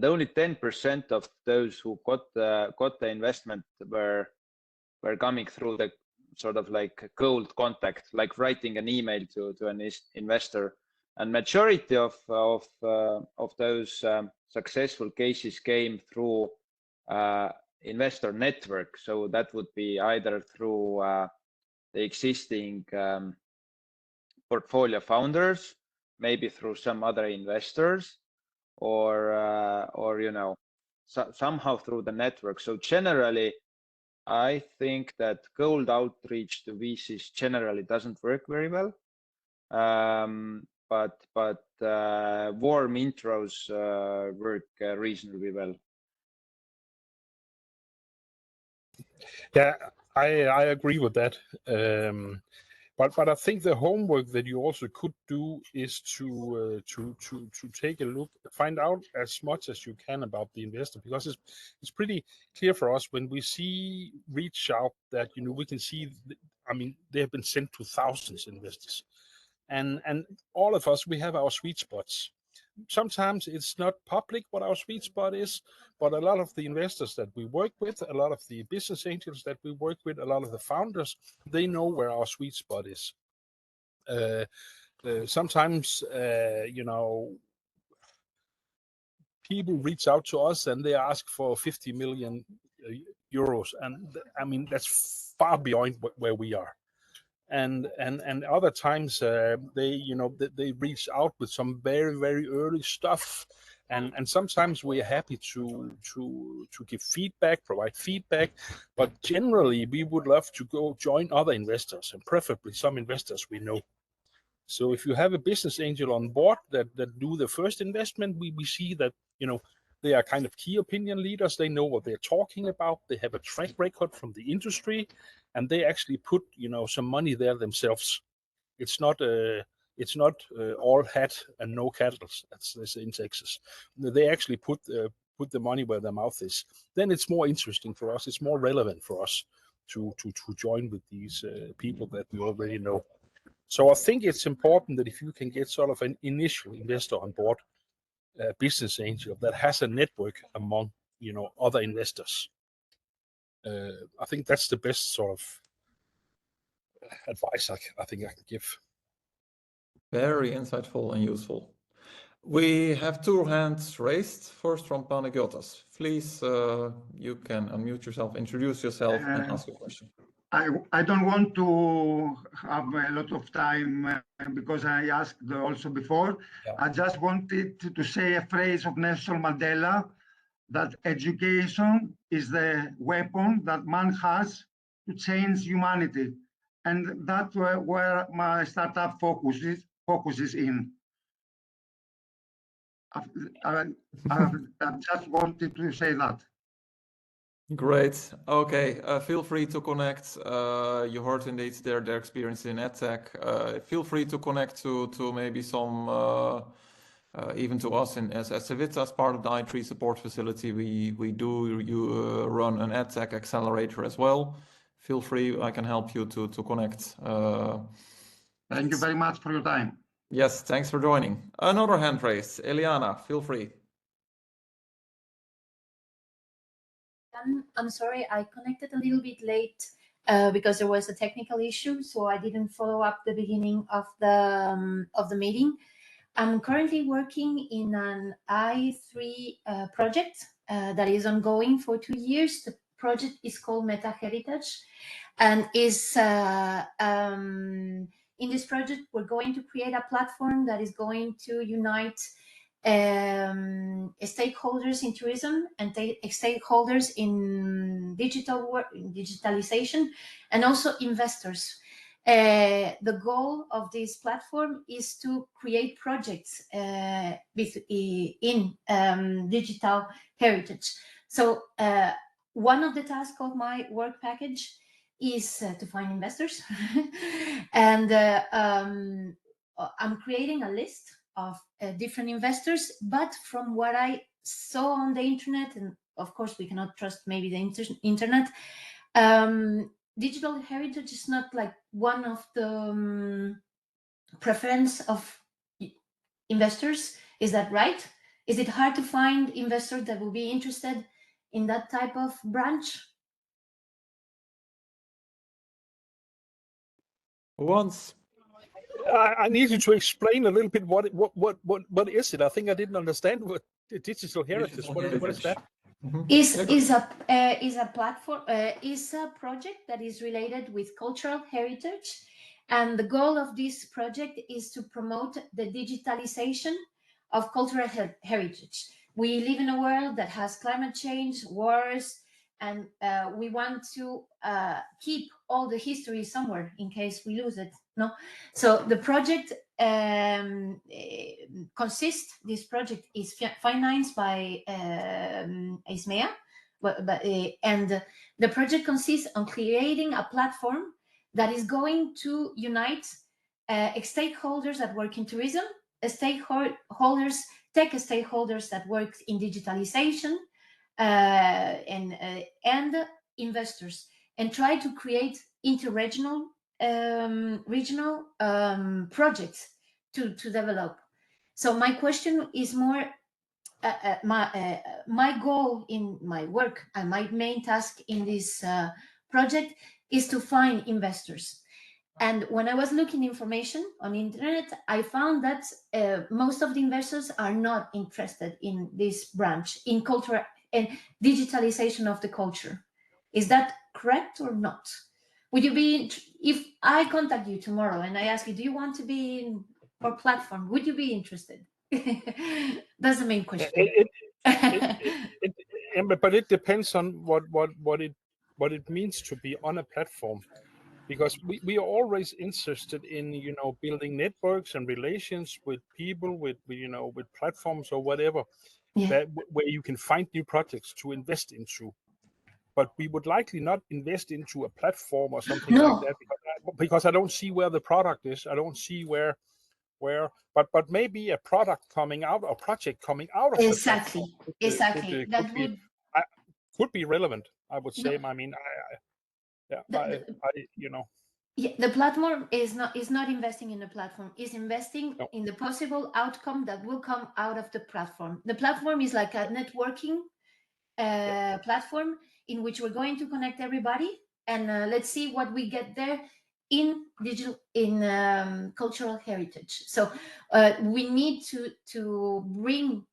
only 10% of those who got the investment were coming through the sort of like cold contact, like writing an email to an investor, and majority of those successful cases came through investor network. So that would be either through the existing portfolio founders, maybe through some other investors, or somehow through the network. So generally, I think that cold outreach to VCs generally doesn't work very well, but warm intros work reasonably well. Yeah, I agree with that. But I think the homework that you also could do is to take a look, find out as much as you can about the investor, because it's pretty clear for us when we see reach out that we can see. I mean, they have been sent to thousands of investors, and all of us, we have our sweet spots. Sometimes it's not public what our sweet spot is, but a lot of the investors that we work with, a lot of the business angels that we work with, a lot of the founders, they know where our sweet spot is. Sometimes, people reach out to us and they ask for 50 million euros, and I mean that's far beyond where we are. And other times they reach out with some very, very early stuff, and sometimes we're happy to give feedback, provide feedback, but generally we would love to go join other investors, and preferably some investors we know. So if you have a business angel on board that do the first investment, we see that they are kind of key opinion leaders. They know what they're talking about. They have a track record from the industry, and they actually put some money there themselves. It's not all hat and no cattle, as they say in Texas. They actually put the money where their mouth is. Then it's more interesting for us. It's more relevant for us to join with these people that we already know. So I think it's important that if you can get sort of an initial investor on board, a business angel that has a network among other investors, I think that's the best sort of advice I think I can give. Very insightful and useful. We have two hands raised. First from Panagiotis. Please, you can unmute yourself, introduce yourself, and ask your question. I don't want to have a lot of time because I asked also before. Yeah. I just wanted to say a phrase of Nelson Mandela, that education is the weapon that man has to change humanity. And that's where my startup focuses in. I just wanted to say that. Great. Okay. Feel free to connect. You heard indeed their experience in EdTech. Feel free to connect to maybe some even to us as Civita, as part of the i3 support facility. We do run an EdTech accelerator as well. Feel free. I can help you to connect. Thank you very much for your time. Yes. Thanks for joining. Another hand raised. Eliana, feel free. I'm sorry, I connected a little bit late because there was a technical issue, so I didn't follow up the beginning of the meeting. I'm currently working in an i3 project that is ongoing for 2 years. The project is called Meta Heritage, and is in this project we're going to create a platform that is going to unite stakeholders in tourism and stakeholders in digitalization, and also investors. The goal of this platform is to create projects in digital heritage. So one of the tasks of my work package is to find investors, and I'm creating a list of different investors, but from what I saw on the internet, and of course we cannot trust maybe the internet, digital heritage is not like one of the preference of investors. Is that right? Is it hard to find investors that will be interested in that type of branch? Once. I needed to explain a little bit what is it? I think I didn't understand what the digital heritage. What is that? Is a platform, is a project that is related with cultural heritage, and the goal of this project is to promote the digitalization of cultural heritage. We live in a world that has climate change, wars, and we want to keep all the history somewhere in case we lose it. No, so the project this project is financed by ISMEA, and the project consists on creating a platform that is going to unite stakeholders that work in tourism, stakeholders, tech stakeholders that work in digitalization, and investors, and try to create interregional regional projects to develop. So my question is more, my goal in my work and my main task in this project is to find investors. And when I was looking information on the internet, I found that most of the investors are not interested in this branch, in culture and digitalization of the culture. Is that correct or not? Would you be, if I contact you tomorrow and I ask you, do you want to be in our platform? Would you be interested? That's the main question. But it depends on what it means to be on a platform, because we are always interested in building networks and relations with people, with platforms or whatever, where you can find new projects to invest into. But we would likely not invest into a platform or something like that, because I don't see where the product is. I don't see where, but maybe a product coming out, a project coming out of exactly, could be relevant, I would say. I mean, the platform is not investing in the platform, is investing in the possible outcome that will come out of the platform. The platform is like a networking platform in which we're going to connect everybody, and let's see what we get there. in cultural heritage. So we need to bring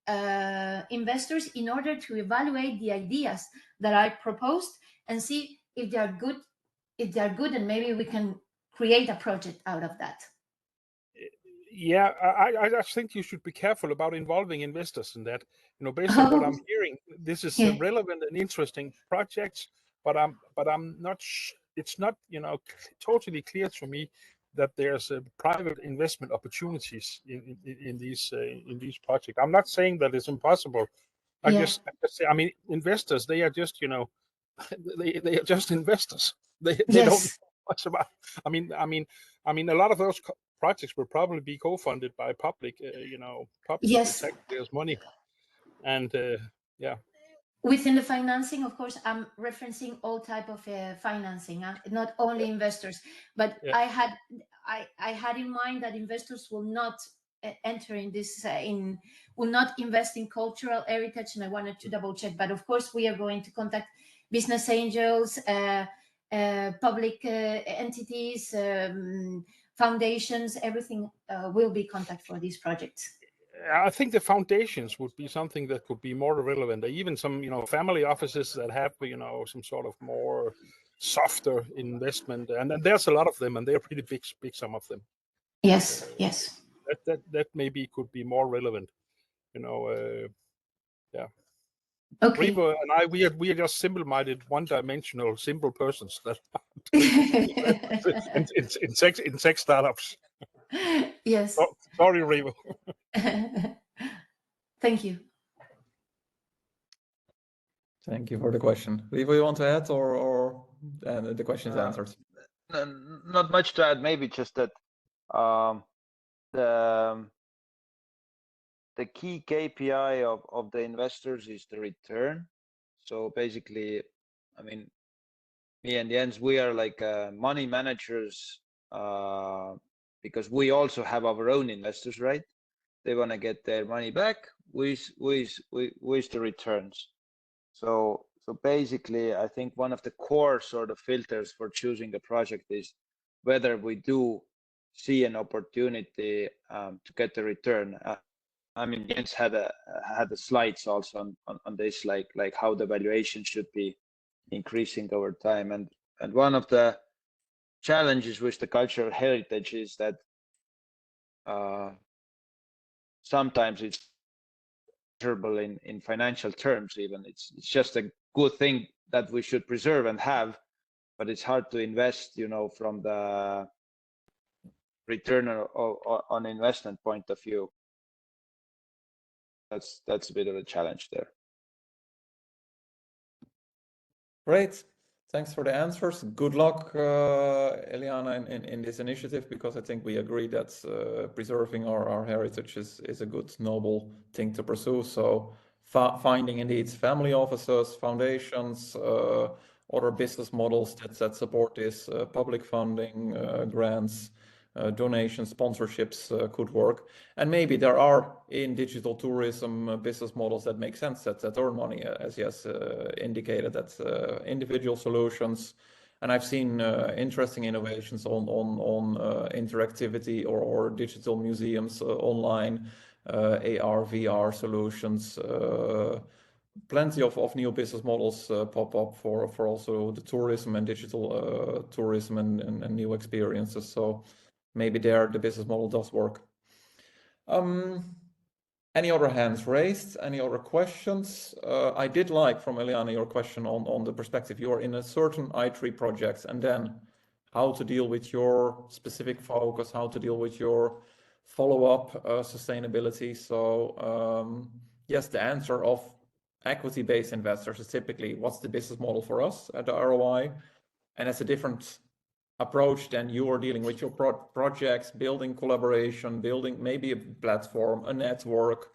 investors in order to evaluate the ideas that I proposed and see if they are good, and maybe we can create a project out of that. Yeah, I just think you should be careful about involving investors in that. Based on what I'm hearing, this is Yeah. relevant and interesting projects, but I'm not. It's not totally clear to me that there's private investment opportunities in these projects. I'm not saying that it's impossible. I just say, I mean, investors, they are just they are just investors. They don't know much about. I mean, a lot of those projects will probably be co-funded by public taxpayers' money, and yeah. Within the financing, of course, I'm referencing all type of financing, not only investors. But Yeah. I had in mind that investors will not enter in this, will not invest in cultural heritage, and I wanted to double check. But of course, we are going to contact business angels, public entities, foundations. Everything will be contact for these projects. I think the foundations would be something that could be more relevant. Even some, family offices that have, some sort of more softer investment, and there's a lot of them, and they're pretty big, some of them. Yes. That maybe could be more relevant. Yeah. Okay. Rivo and I, we are just simple-minded, one-dimensional, simple persons that in tech startups. Yes. Oh, sorry, Rivo. Thank you. Thank you for the question. Rivo, you want to add, or the question is answered? Not much to add. Maybe just that the key KPI of the investors is the return. So basically, I mean, me and Jens, we are like money managers because we also have our own investors, right? They want to get their money back with the returns. So basically, I think one of the core sort of filters for choosing a project is whether we do see an opportunity to get the return. I mean, Jens had the slides also on this, like how the valuation should be increasing over time. And one of the challenges with the cultural heritage is that sometimes it's measurable in financial terms. Even it's just a good thing that we should preserve and have, but it's hard to invest, from the return on investment point of view. That's a bit of a challenge there. Great. Thanks for the answers. Good luck, Eliana, in this initiative, because I think we agree that preserving our heritage is a good, noble thing to pursue. So finding indeed family offices, foundations, other business models that support this, public funding, grants, donations, sponsorships could work. And maybe there are in digital tourism business models that make sense, that earn money, as Jens indicated, that individual solutions. And I've seen interesting innovations on interactivity or digital museums online, AR, VR solutions. Plenty of new business models pop up for also the tourism and digital tourism and new experiences. So maybe there the business model does work. Any other hands raised? Any other questions? I did like from Eliana your question on the perspective you are in a certain i3 projects, and then how to deal with your specific focus, how to deal with your follow-up sustainability. So yes, the answer of equity-based investors is typically what's the business model for us at the ROI, and it's a different approach than you are dealing with your projects, building collaboration, building maybe a platform, a network,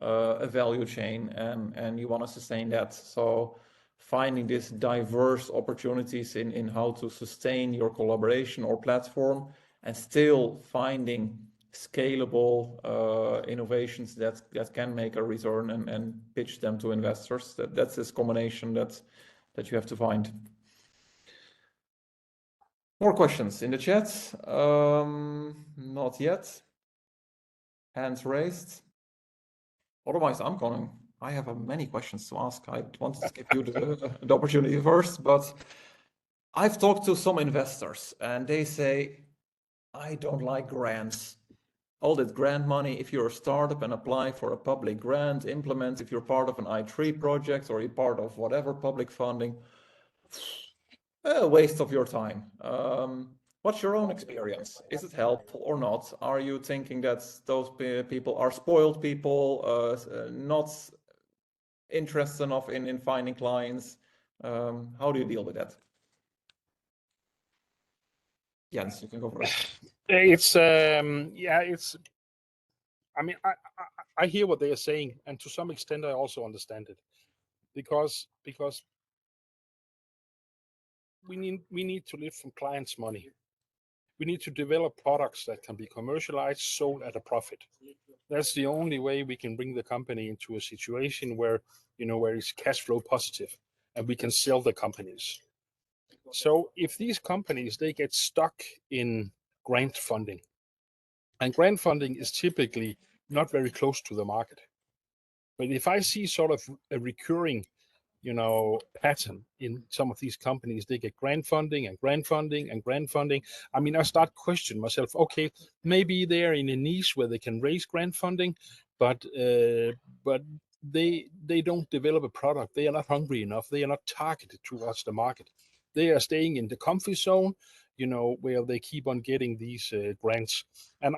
a value chain, and you want to sustain that. So finding these diverse opportunities in how to sustain your collaboration or platform, and still finding scalable innovations that can make a return and pitch them to investors. That's this combination that you have to find. More questions in the chat? Not yet. Hands raised. Otherwise, I'm going. I have many questions to ask. I wanted to give you the opportunity first, but I've talked to some investors and they say, I don't like grants. All that grant money, if you're a startup and apply for a public grant, implement, if you're part of an i3 project or you're part of whatever public funding, a waste of your time. What's your own experience? Is it helpful or not? Are you thinking that those people are spoiled people, not interested enough in finding clients? How do you deal with that? Jens, you can go first. It's yeah, it's. I mean, I hear what they are saying, and to some extent, I also understand it, because we need to live from clients' money. We need to develop products that can be commercialized, sold at a profit. That's the only way we can bring the company into a situation where where it's cash flow positive, and we can sell the companies. So if these companies they get stuck in grant funding, and grant funding is typically not very close to the market. But if I see sort of a recurring, pattern in some of these companies, they get grant funding and grant funding and grant funding. I mean, I start questioning myself. Okay, maybe they're in a niche where they can raise grant funding, but they don't develop a product. They are not hungry enough. They are not targeted towards the market. They are staying in the comfort zone, where they keep on getting these grants, and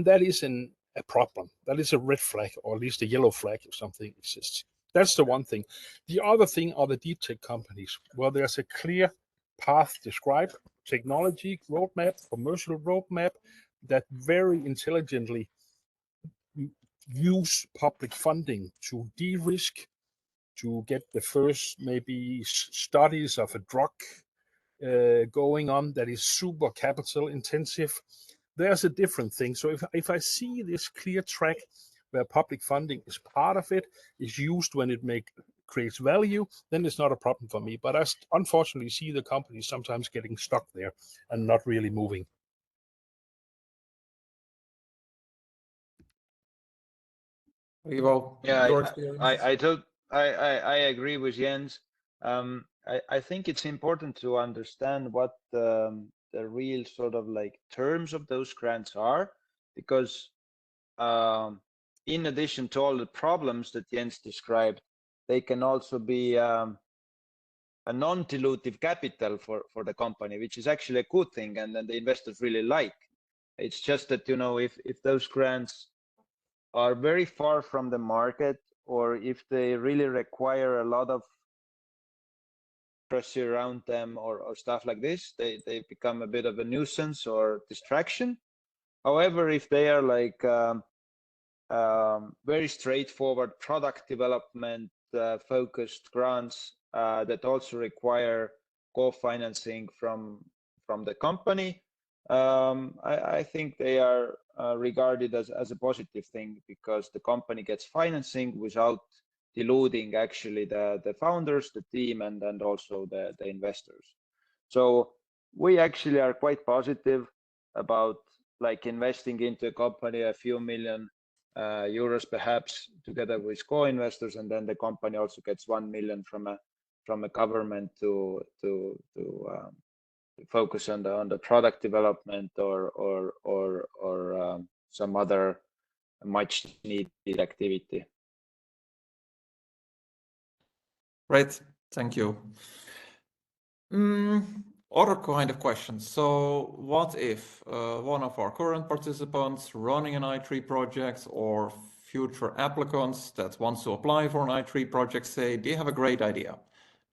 that is a problem. That is a red flag, or at least a yellow flag if something exists. That's the one thing. The other thing are the deep tech companies, where there's a clear path described, technology roadmap, commercial roadmap, that very intelligently use public funding to de-risk, to get the first maybe studies of a drug going on that is super capital intensive. There's a different thing. So if I see this clear track where public funding is part of it, is used when it creates value, then it's not a problem for me. But I unfortunately see the companies sometimes getting stuck there and not really moving. Ivo, Yeah, your experience? I agree with Jens. I think it's important to understand what the real sort of like terms of those grants are, because in addition to all the problems that Jens described, they can also be a non-dilutive capital for the company, which is actually a good thing, and then the investors really like. It's just that if those grants are very far from the market, or if they really require a lot of pressure around them or stuff like this, they become a bit of a nuisance or distraction. However, if they are like very straightforward product development focused grants that also require co-financing from the company, I think they are regarded as a positive thing, because the company gets financing without diluting actually the founders, the team, and also the investors. So we actually are quite positive about like investing into a company a few million euros perhaps together with co-investors, and then the company also gets 1 million from a government to focus on the product development or some other much needed activity. Great, thank you. Other kind of questions. So what if one of our current participants running an i3 project, or future applicants that wants to apply for an i3 project, say they have a great idea.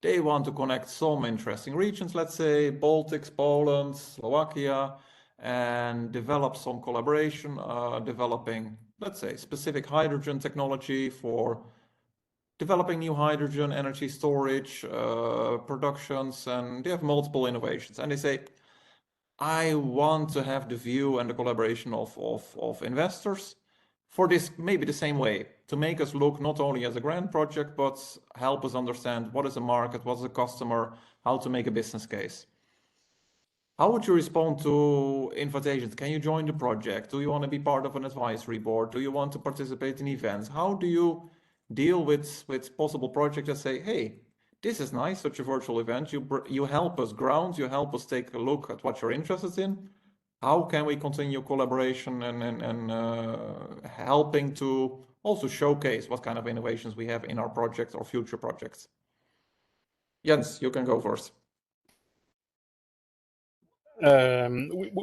They want to connect some interesting regions, let's say Baltics, Poland, Slovakia, and develop some collaboration, developing, let's say, specific hydrogen technology for developing new hydrogen energy storage productions, and they have multiple innovations. And they say, I want to have the view and the collaboration of investors for this, maybe the same way, to make us look not only as a grant project, but help us understand what is the market, what's the customer, how to make a business case. How would you respond to invitations? Can you join the project? Do you want to be part of an advisory board? Do you want to participate in events? How do you deal with possible projects that say, hey, this is nice, such a virtual event. You help us ground, you help us take a look at what you're interested in. How can we continue collaboration and helping to also showcase what kind of innovations we have in our projects or future projects? Jens, you can go first.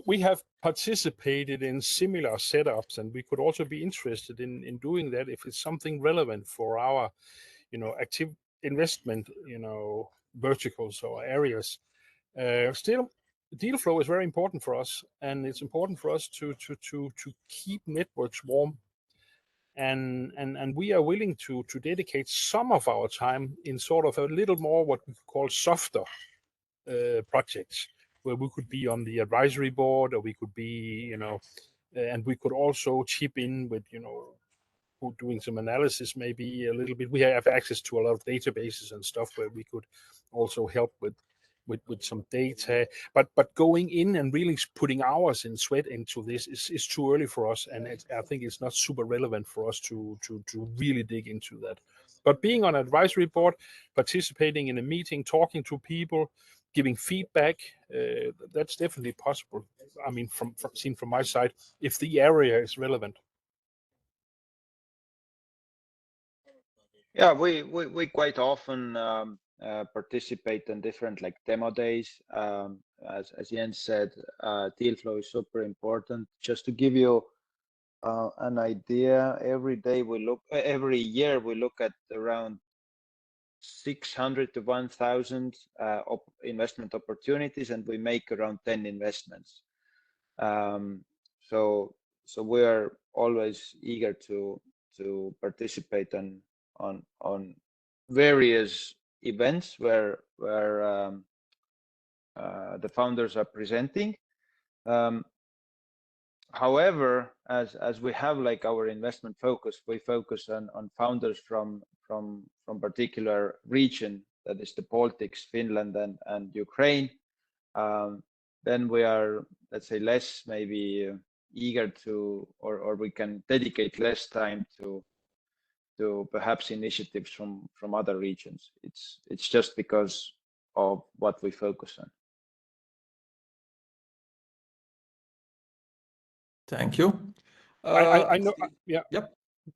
We have participated in similar setups, and we could also be interested in doing that if it's something relevant for our, active investment, verticals or areas. Still, deal flow is very important for us, and it's important for us to keep networks warm. And we are willing to dedicate some of our time in sort of a little more what we call softer projects, where we could be on the advisory board, or we could be, and we could also chip in with, doing some analysis, maybe a little bit. We have access to a lot of databases and stuff where we could also help with some data. But going in and really putting hours and sweat into this is too early for us, and I think it's not super relevant for us to really dig into that. But being on advisory board, participating in a meeting, talking to people, giving feedback, that's definitely possible. I mean, from seen from my side, if the area is relevant. Yeah, we quite often participate in different like demo days. As Jens said, deal flow is super important. Just to give you an idea, every year we look at around 600 to 1,000 investment opportunities, and we make around 10 investments. So we are always eager to participate on various events where the founders are presenting. However, as we have like our investment focus, we focus on founders from particular region, that is the Baltics, Finland, and Ukraine. Then we are, let's say, less maybe eager to, or we can dedicate less time to perhaps initiatives from other regions. It's just because of what we focus on. Thank you. I know. Yeah. Yep.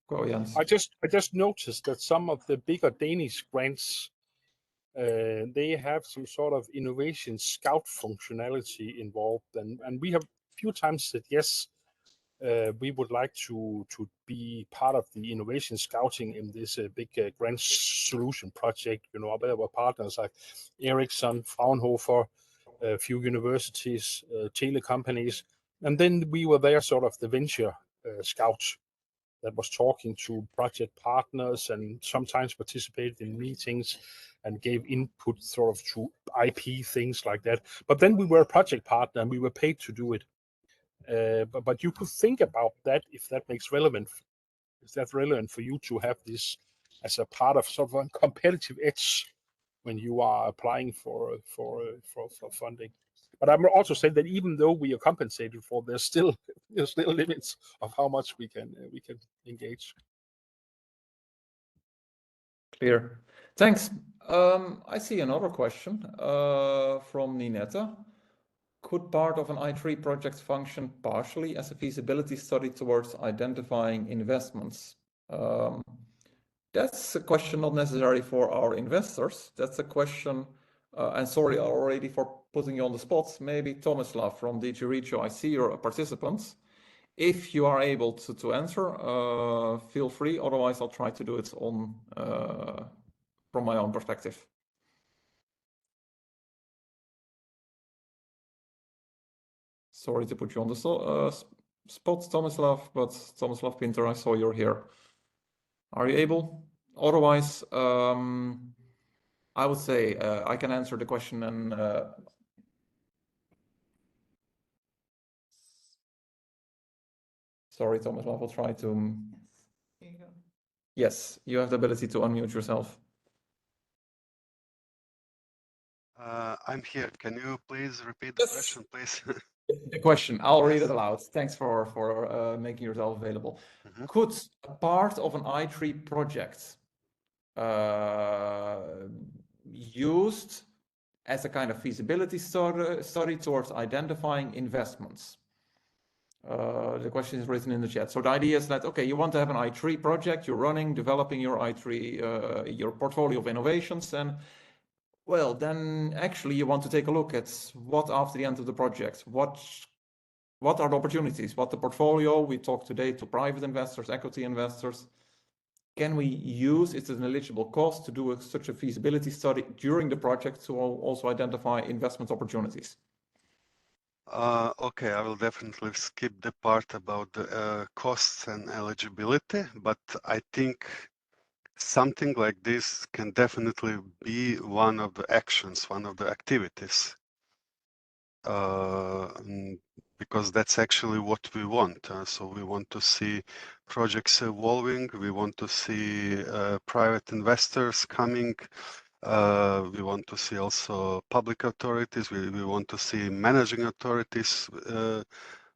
Go, Jens. I just noticed that some of the bigger Danish grants, they have some sort of innovation scout functionality involved, and we have a few times said yes, we would like to be part of the innovation scouting in this big grant solution project. Our partners like Ericsson, Fraunhofer, a few universities, tele companies, and then we were there, sort of the venture scouts that was talking to project partners and sometimes participated in meetings and gave input sort of to IP, things like that. But then we were a project partner and we were paid to do it. But you could think about that if that makes relevant. Is that relevant for you to have this as a part of sort of a competitive edge when you are applying for funding? But I'm also saying that even though we are compensated for, there's still limits of how much we can engage. Clear. Thanks. I see another question from Ninetta. Could part of an i3 project function partially as a feasibility study towards identifying investments? That's a question not necessarily for our investors. That's a question, and sorry already for putting you on the spot. Maybe Tomislav from DG Regio, I see you're a participant. If you are able to answer, feel free. Otherwise, I'll try to do it on from my own perspective. Sorry to put you on the spot, Tomislav, but Tomislav Pinter, I saw you're here. Are you able? Otherwise, I would say I can answer the question and sorry, Tomislav, I'll try to. Yes, you have the ability to unmute yourself. I'm here. Can you please repeat the Yes. question, please? The question, I'll read Yes. it aloud. Thanks for making yourself available. Mhm. Could a part of an i3 project used as a kind of feasibility study towards identifying investments? The question is written in the chat. So the idea is that, okay, you want to have an i3 project, you're running, developing your i3, your portfolio of innovations, and well, then actually you want to take a look at what after the end of the project, what are the opportunities, what the portfolio, we talked today to private investors, equity investors, can we use, it's an eligible cost to do such a feasibility study during the project to also identify investment opportunities? Okay, I will definitely skip the part about the costs and eligibility, but I think something like this can definitely be one of the actions, one of the activities, because that's actually what we want. So we want to see projects evolving, we want to see private investors coming, we want to see also public authorities, we want to see managing authorities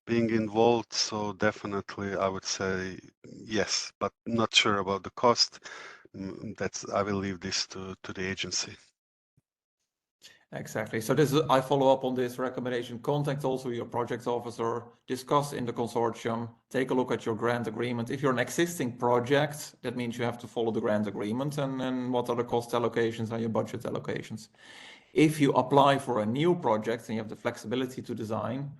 being involved. So definitely I would say yes, but not sure about the cost. I will leave this to the agency. Exactly. So this is, I follow up on this recommendation. Contact also your project officer, discuss in the consortium, take a look at your grant agreement. If you're an existing project, that means you have to follow the grant agreement and what are the cost allocations and your budget allocations. If you apply for a new project and you have the flexibility to design,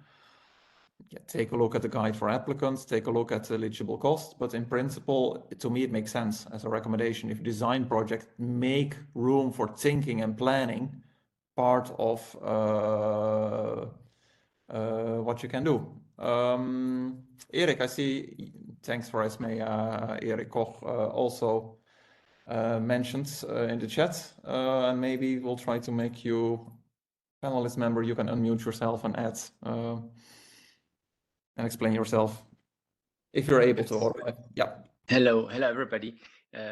take a look at the guide for applicants, take a look at the eligible costs. But in principle, to me, it makes sense as a recommendation. If you design project, make room for thinking and planning part of what you can do. Erik, I see, thanks for Esme, Erik Koch also mentioned in the chat, and maybe we'll try to make you panelist member. You can unmute yourself and add and explain yourself if you're able to. Yeah. Hello, everybody.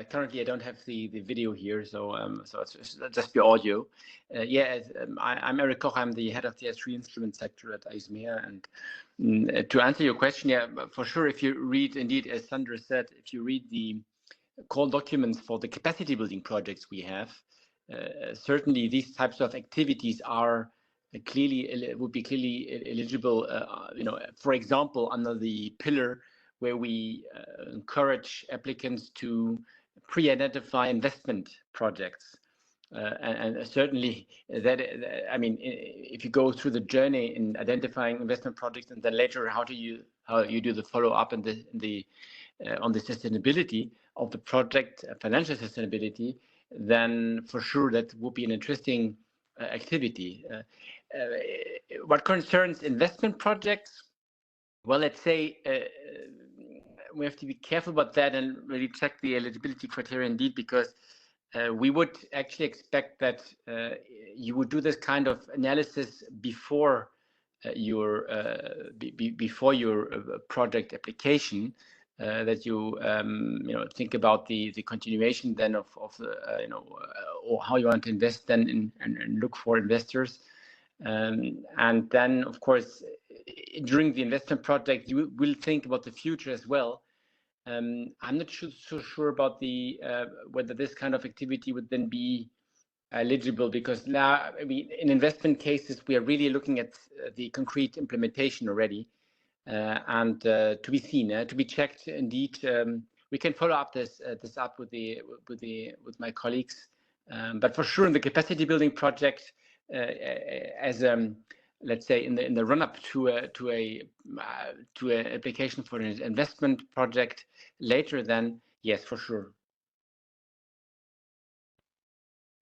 Currently, I don't have the video here, so it's just the audio. I'm Erik Koch. I'm the head of the S3 instrument sector at ISMEA. And to answer your question, yeah, for sure, if you read, indeed, as Sandra said, if you read the call documents for the capacity building projects we have, certainly these types of activities are would be clearly eligible. For example, under the pillar where we encourage applicants to pre-identify investment projects. And certainly that, I mean, if you go through the journey in identifying investment projects and then later how you do the follow-up and on the sustainability of the project, financial sustainability, then for sure that would be an interesting activity. What concerns investment projects, well, let's say we have to be careful about that and really check the eligibility criteria indeed, because we would actually expect that you would do this kind of analysis before your project application, that you think about the continuation then of the or how you want to invest then and look for investors. And then, of course, during the investment project, you will think about the future as well. I'm not so sure about whether this kind of activity would then be eligible, because now, I mean, in investment cases, we are really looking at the concrete implementation already, and to be seen, to be checked. Indeed, we can follow up this up with my colleagues, but for sure in the capacity building project, as let's say in the run-up to an application for an investment project later, then yes, for sure.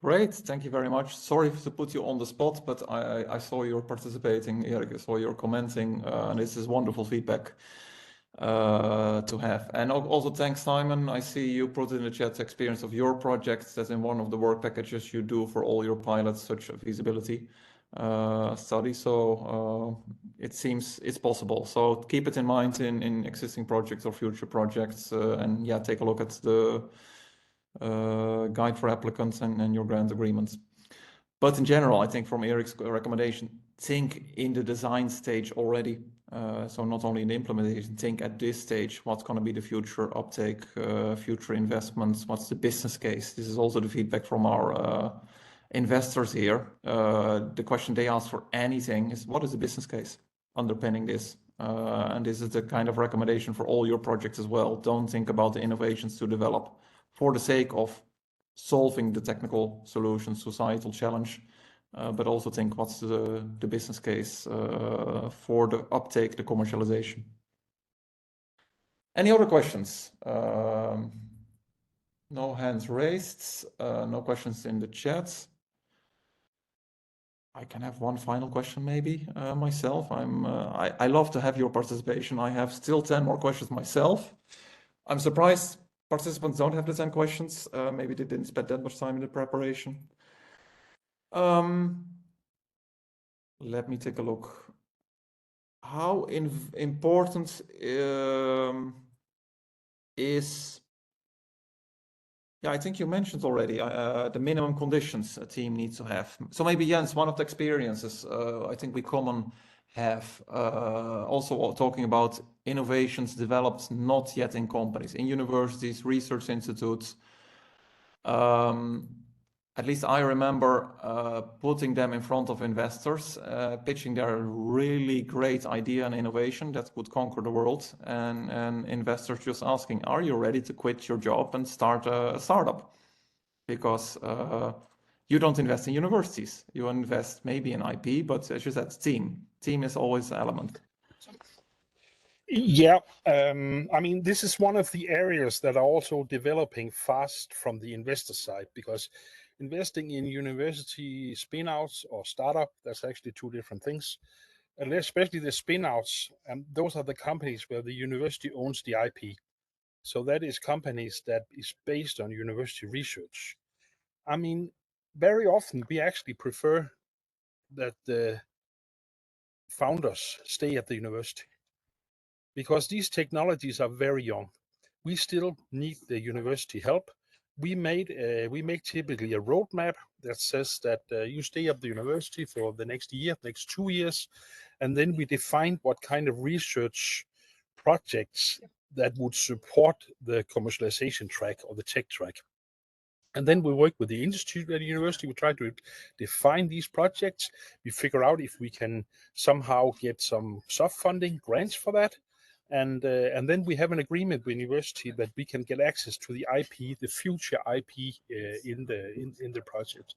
Great, thank you very much. Sorry to put you on the spot, but I saw you're participating, Erik, I saw you're commenting, and this is wonderful feedback to have. And also thanks, Simon. I see you put in the chat experience of your projects. That's in one of the work packages you do for all your pilots, such a feasibility study. So it seems it's possible. So keep it in mind in existing projects or future projects, and yeah, take a look at the guide for applicants and your grant agreements. But in general, I think from Eric's recommendation, think in the design stage already. So not only in the implementation, think at this stage, what's going to be the future uptake, future investments, what's the business case? This is also the feedback from our investors here. The question they ask for anything is, what is the business case underpinning this? And this is the kind of recommendation for all your projects as well. Don't think about the innovations to develop for the sake of solving the technical solution, societal challenge, but also think what's the business case for the uptake, the commercialization. Any other questions? No hands raised, no questions in the chat. I can have one final question maybe myself. I love to have your participation. I have still 10 more questions myself. I'm surprised participants don't have the 10 questions. Maybe they didn't spend that much time in the preparation. Let me take a look. How important is, yeah, I think you mentioned already the minimum conditions a team needs to have. So maybe Jens, one of the experiences I think we common have also talking about innovations developed not yet in companies, in universities, research institutes. At least I remember putting them in front of investors, pitching their really great idea and innovation that would conquer the world, and investors just asking, are you ready to quit your job and start a startup? Because you don't invest in universities, you invest maybe in IP, but as you said, team is always an element. Yeah, I mean, this is one of the areas that are also developing fast from the investor side, because investing in university spin-outs or startup, that's actually two different things. And especially the spin-outs, and those are the companies where the university owns the IP. So that is companies that is based on university research. I mean, very often we actually prefer that the founders stay at the university, because these technologies are very young. We still need the university help. We make typically a roadmap that says that you stay at the university for the next year, next 2 years, and then we define what kind of research projects that would support the commercialization track or the tech track. And then we work with the institute at the university. We try to define these projects. We figure out if we can somehow get some soft funding, grants for that. And then we have an agreement with the university that we can get access to the IP, the future IP in the project.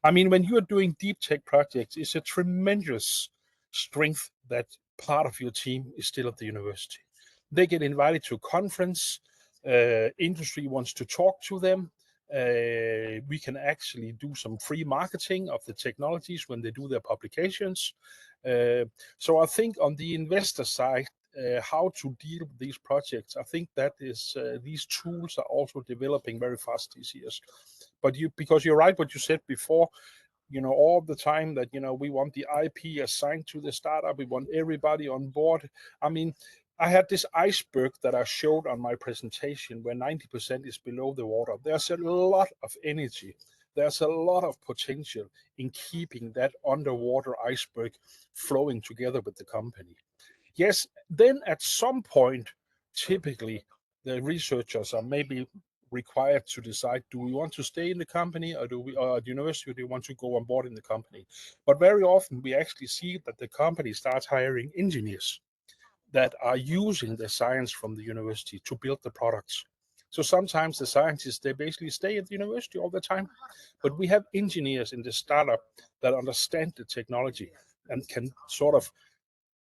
I mean, when you are doing deep tech projects, it's a tremendous strength that part of your team is still at the university. They get invited to a conference. Industry wants to talk to them. We can actually do some free marketing of the technologies when they do their publications. So I think on the investor side, how to deal with these projects, I think that is these tools are also developing very fast these years. But because you're right what you said before, you know, all the time that, you know, we want the IP assigned to the startup, we want everybody on board. I mean, I had this iceberg that I showed on my presentation where 90% is below the water. There's a lot of energy. There's a lot of potential in keeping that underwater iceberg flowing together with the company. Yes, then at some point, typically the researchers are maybe required to decide, do we want to stay in the company, or at the university, or do we want to go on board in the company? But very often we actually see that the company starts hiring engineers that are using the science from the university to build the products. So sometimes the scientists, they basically stay at the university all the time, but we have engineers in the startup that understand the technology and can sort of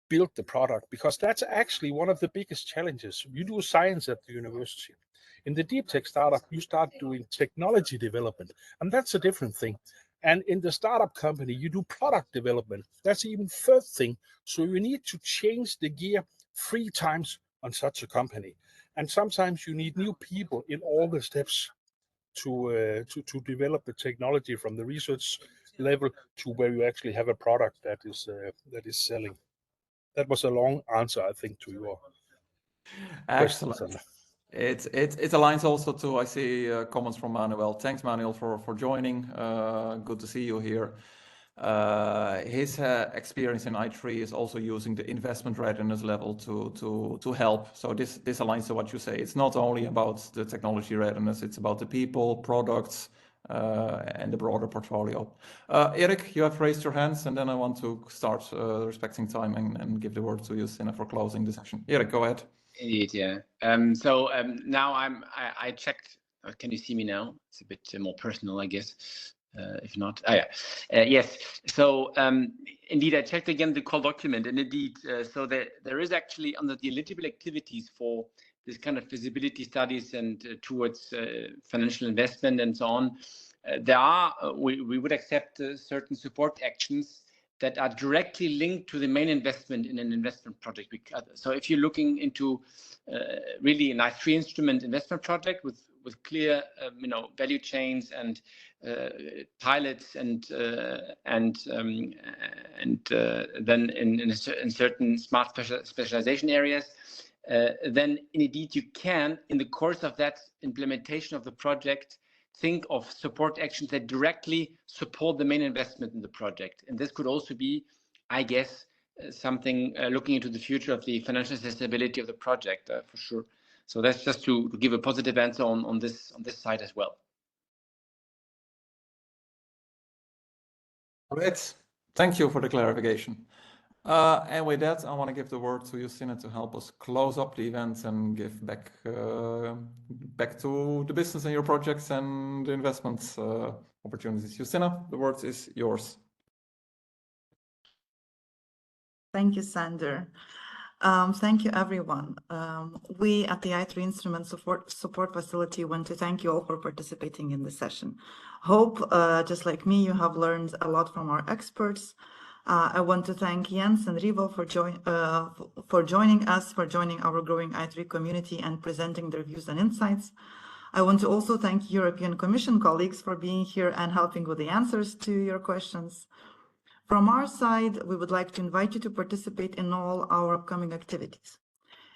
build the product, because that's actually one of the biggest challenges. You do science at the university. In the deep tech startup, you start doing technology development, and that's a different thing. And in the startup company, you do product development. That's even third thing. So you need to change the gear 3 times on such a company. And sometimes you need new people in all the steps to develop the technology from the research level to where you actually have a product that is selling. That was a long answer, I think, to your Excellent. question. It aligns also to, I see comments from Manuel. Thanks, Manuel, for joining. Good to see you here. His experience in i3 is also using the investment readiness level to help. So this aligns to what you say. It's not only about the technology readiness, it's about the people, products, and the broader portfolio. Erik, you have raised your hands, and then I want to start respecting time and give the word to Justina for closing the session. Erik, go ahead. Indeed, yeah. Now I checked. Can you see me now? It's a bit more personal, I guess. If not, yes. So indeed, I checked again the call document, and indeed, so there is actually under the eligible activities for this kind of feasibility studies and towards financial investment and so on. We would accept certain support actions that are directly linked to the main investment in an investment project. So if you're looking into really an i3 instrument investment project with clear value chains and pilots and then in certain smart specialization areas, then indeed you can, in the course of that implementation of the project, think of support actions that directly support the main investment in the project. And this could also be, I guess, something looking into the future of the financial sustainability of the project for sure. So that's just to give a positive answer on this side as well. Great. Thank you for the clarification. And with that, I want to give the word to Justina to help us close up the event and give back to the business and your projects and the investments opportunities. Justina, the word is yours. Thank you, Sander. Thank you, everyone. We at the i3 Instrument Support Facility want to thank you all for participating in the session. Hope, just like me, you have learned a lot from our experts. I want to thank Jens and Rivo for joining us, for joining our growing i3 community and presenting their views and insights. I want to also thank European Commission colleagues for being here and helping with the answers to your questions. From our side, we would like to invite you to participate in all our upcoming activities.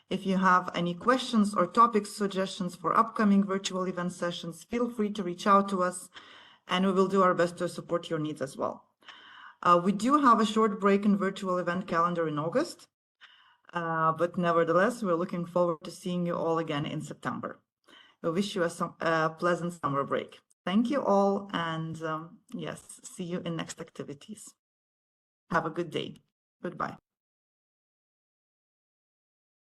If you have any questions or topic suggestions for upcoming virtual event sessions, feel free to reach out to us, and we will do our best to support your needs as well. We do have a short break in virtual event calendar in August, but nevertheless, we're looking forward to seeing you all again in September. We wish you a pleasant summer break. Thank you all, and yes, see you in next activities. Have a good day. Goodbye.